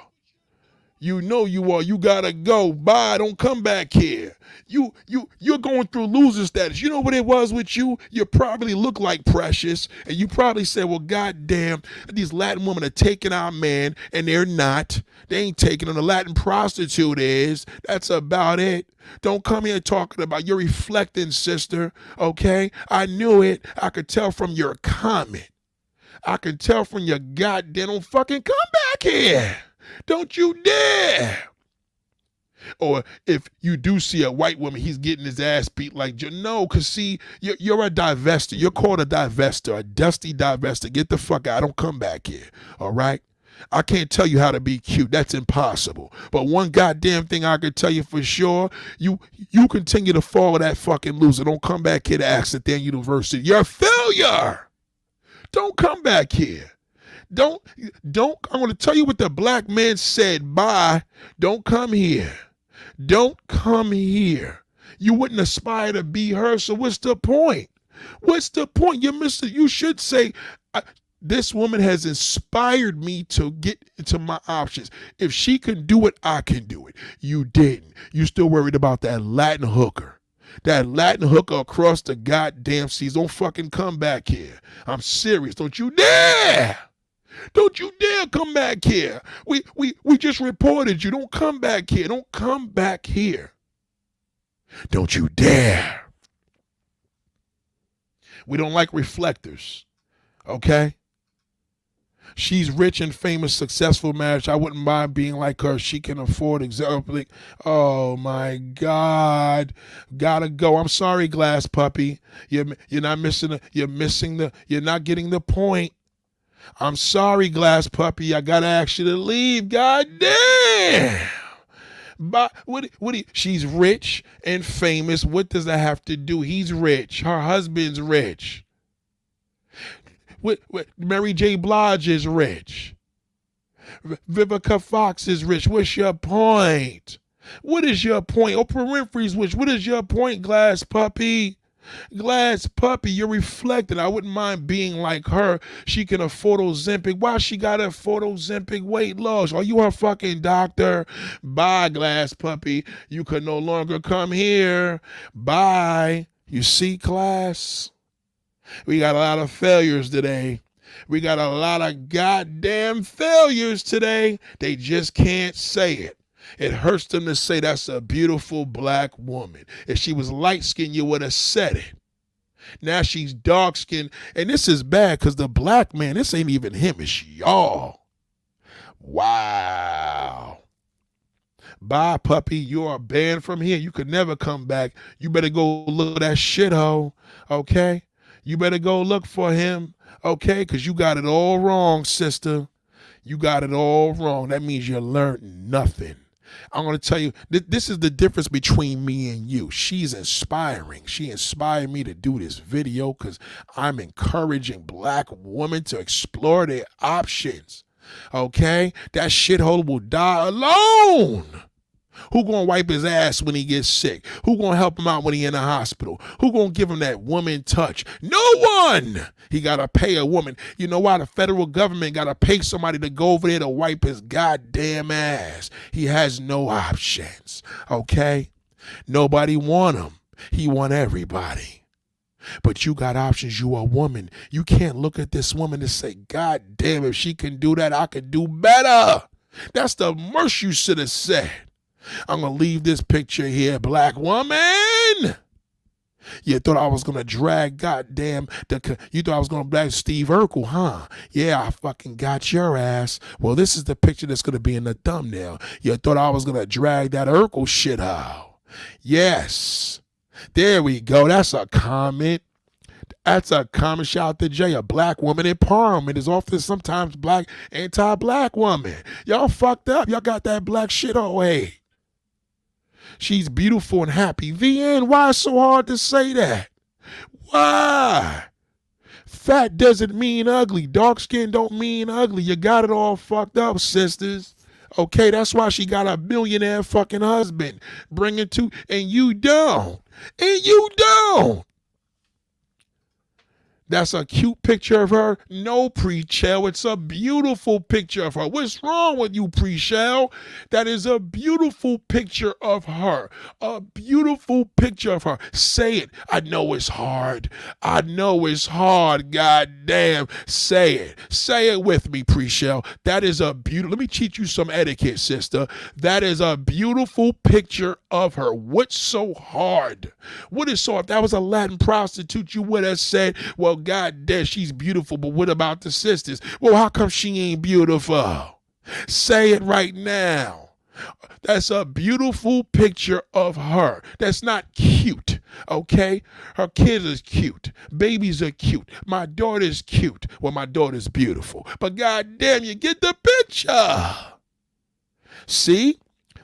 You know you are. You gotta go. Bye. Don't come back here. You're going through loser status. You know what it was with you? You probably look like Precious, and you probably said, well, goddamn, these Latin women are taking our man, and they're not. They ain't taking him. The Latin prostitute is. That's about it. Don't come here talking about you're reflecting, sister. Okay? I knew it. I could tell from your comment. I could tell from your goddamn, don't fucking come back here. Don't you dare. Or if you do see a white woman, he's getting his ass beat like, no, because see, you're a divester. You're called a divester, a dusty divester. Get the fuck out. Don't come back here, all right? I can't tell you how to be cute. That's impossible. But one goddamn thing I can tell you for sure, you continue to follow that fucking loser. Don't come back here to Accident University. You're a failure. Don't come back here. Don't, I'm going to tell you what the black man said. Bye. Don't come here. Don't come here. You wouldn't aspire to be her, so what's the point? What's the point? You should say, this woman has inspired me to get into my options. If she can do it, I can do it. You didn't. You still worried about that Latin hooker. That Latin hooker across the goddamn seas. Don't fucking come back here. I'm serious. Don't you dare. Don't you dare come back here. We just reported you. Don't come back here. Don't come back here. Don't you dare. We don't like reflectors. Okay? She's rich and famous, successful marriage. I wouldn't mind being like her. She can afford exactly. Oh my God. Gotta go. I'm sorry, glass puppy. You're not missing you're not getting the point. I'm sorry, glass puppy. I gotta ask you to leave. God damn. But she's rich and famous. What does that have to do? He's rich. Her husband's rich. Mary J. Blige is rich. Vivica Fox is rich. What's your point? What is your point? Oprah Winfrey's rich. What is your point, glass puppy? Glass puppy, you're reflecting. I wouldn't mind being like her. She can afford Ozempic. Why she got to afford Ozempic weight loss? Are you her fucking doctor? Bye, glass puppy. You can no longer come here. Bye. You see, class? We got a lot of failures today. We got a lot of goddamn failures today. They just can't say it. It hurts them to say that's a beautiful black woman. If she was light-skinned, you would have said it. Now she's dark-skinned. And this is bad because the black man, this ain't even him, it's y'all. Wow. Bye, puppy. You are banned from here. You could never come back. You better go look at that shithole, okay? You better go look for him, okay? Because you got it all wrong, sister. You got it all wrong. That means you learned nothing. I'm going to tell you, this is the difference between me and you. She's inspiring. She inspired me to do this video because I'm encouraging black women to explore their options. Okay? That shithole will die alone. Who gonna wipe his ass when he gets sick? Who gonna help him out when he in the hospital? Who gonna give him that woman touch? No one! He gotta pay a woman. You know why? The federal government gotta pay somebody to go over there to wipe his goddamn ass. He has no options, okay? Nobody want him. He want everybody. But you got options. You a woman. You can't look at this woman and say, God damn, if she can do that, I could do better. That's the worst you should have said. I'm going to leave this picture here, black woman. You thought I was going to drag you thought I was going to drag Steve Urkel, huh? Yeah, I fucking got your ass. Well, this is the picture that's going to be in the thumbnail. You thought I was going to drag that Urkel shit out. Yes. There we go. That's a comment. That's a comment. Shout out to Jay. A black woman empowerment is often sometimes black, anti-black woman. Y'all fucked up. Y'all got that black shit away. She's beautiful and happy. VN, why is it so hard to say that? Why? Fat doesn't mean ugly. Dark skin don't mean ugly. You got it all fucked up, sisters. Okay, that's why she got a millionaire fucking husband. Bring it to, and you don't. And you don't. That's a cute picture of her. No, Pre-Shell. It's a beautiful picture of her. What's wrong with you, Pre-Shell? That is a beautiful picture of her. A beautiful picture of her. Say it. I know it's hard. I know it's hard. God damn. Say it. Say it with me, Pre-Shell. That is a beautiful. Let me teach you some etiquette, sister. That is a beautiful picture of her. What's so hard? What is so hard? If that was a Latin prostitute, you would have said, well, God damn, she's beautiful, but what about the sisters? Well, how come she ain't beautiful? Say it right now. That's a beautiful picture of her. That's not cute, okay? Her kids is cute. Babies are cute. My daughter's cute. Well, my daughter's beautiful. But God damn, you get the picture. See?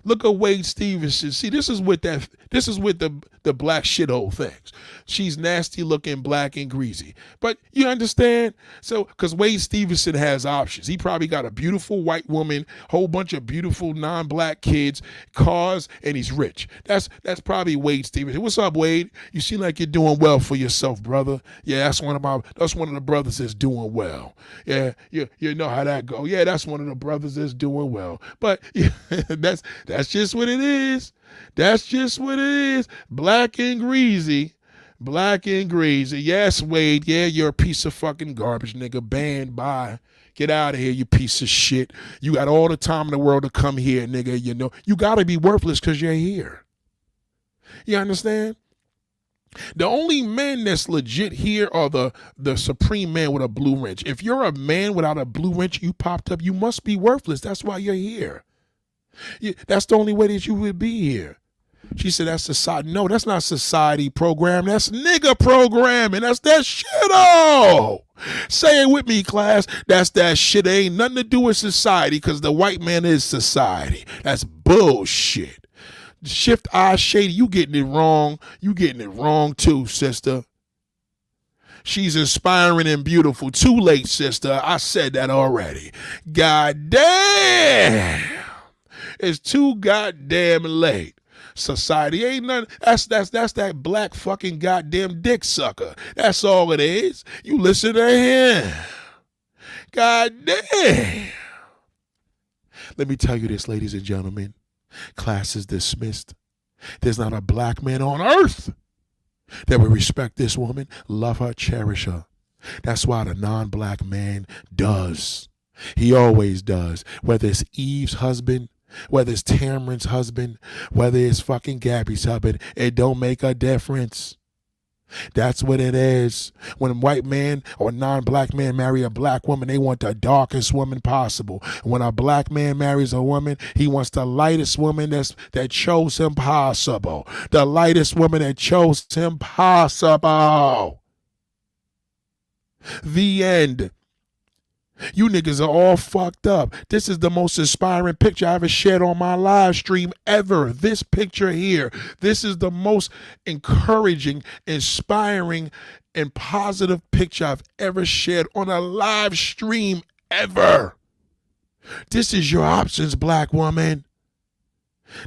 Look at Wade Stevenson. See, this is what that This is with the black shithole things. She's nasty looking, black and greasy. But you understand? So, because Wade Stevenson has options. He probably got a beautiful white woman, whole bunch of beautiful non-black kids, cars, and he's rich. That's probably Wade Stevenson. What's up, Wade? You seem like you're doing well for yourself, brother. Yeah, that's one of the brothers that's doing well. Yeah, you know how that go. Yeah, that's one of the brothers that's doing well. But yeah, that's just what it is. That's just what it is. Black and greasy. Black and greasy. Yes, Wade. Yeah, you're a piece of fucking garbage, nigga. Banned by. Get out of here, you piece of shit. You got all the time in the world to come here, nigga. You know, you got to be worthless because you're here. You understand? The only men that's legit here are the supreme man with a blue wrench. If you're a man without a blue wrench, you popped up, you must be worthless. That's why you're here. That's the only way that you would be here. She said, that's society. No, that's not society program. That's nigga programming. That's that shit. Oh, say it with me, class. That's that shit. It ain't nothing to do with society because the white man is society. That's bullshit. Shift eye shady. You getting it wrong. You getting it wrong too, sister. She's inspiring and beautiful. Too late, sister. I said that already. God damn. It's too goddamn late. Society ain't nothing. That's that black fucking goddamn dick sucker. That's all it is. You listen to him. God damn. Let me tell you this, ladies and gentlemen. Class is dismissed. There's not a black man on earth that would respect this woman, love her, cherish her. That's why the non-black man does. He always does. Whether it's Eve's husband, whether it's Tamron's husband, whether it's fucking Gabby's husband, it don't make a difference. That's what it is. When a white man or non-black man marry a black woman, they want the darkest woman possible. When a black man marries a woman, he wants the lightest woman that chose him possible. The lightest woman that chose him possible. The end. You niggas are all fucked up. This is the most inspiring picture I ever shared on my live stream ever. This picture here. This is the most encouraging, inspiring, and positive picture I've ever shared on a live stream ever. This is your options, black woman.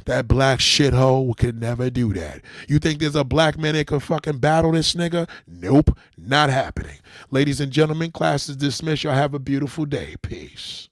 That black shithole could never do that. You think there's a black man that could fucking battle this nigga? Nope, not happening. Ladies and gentlemen, class is dismissed. Y'all have a beautiful day. Peace.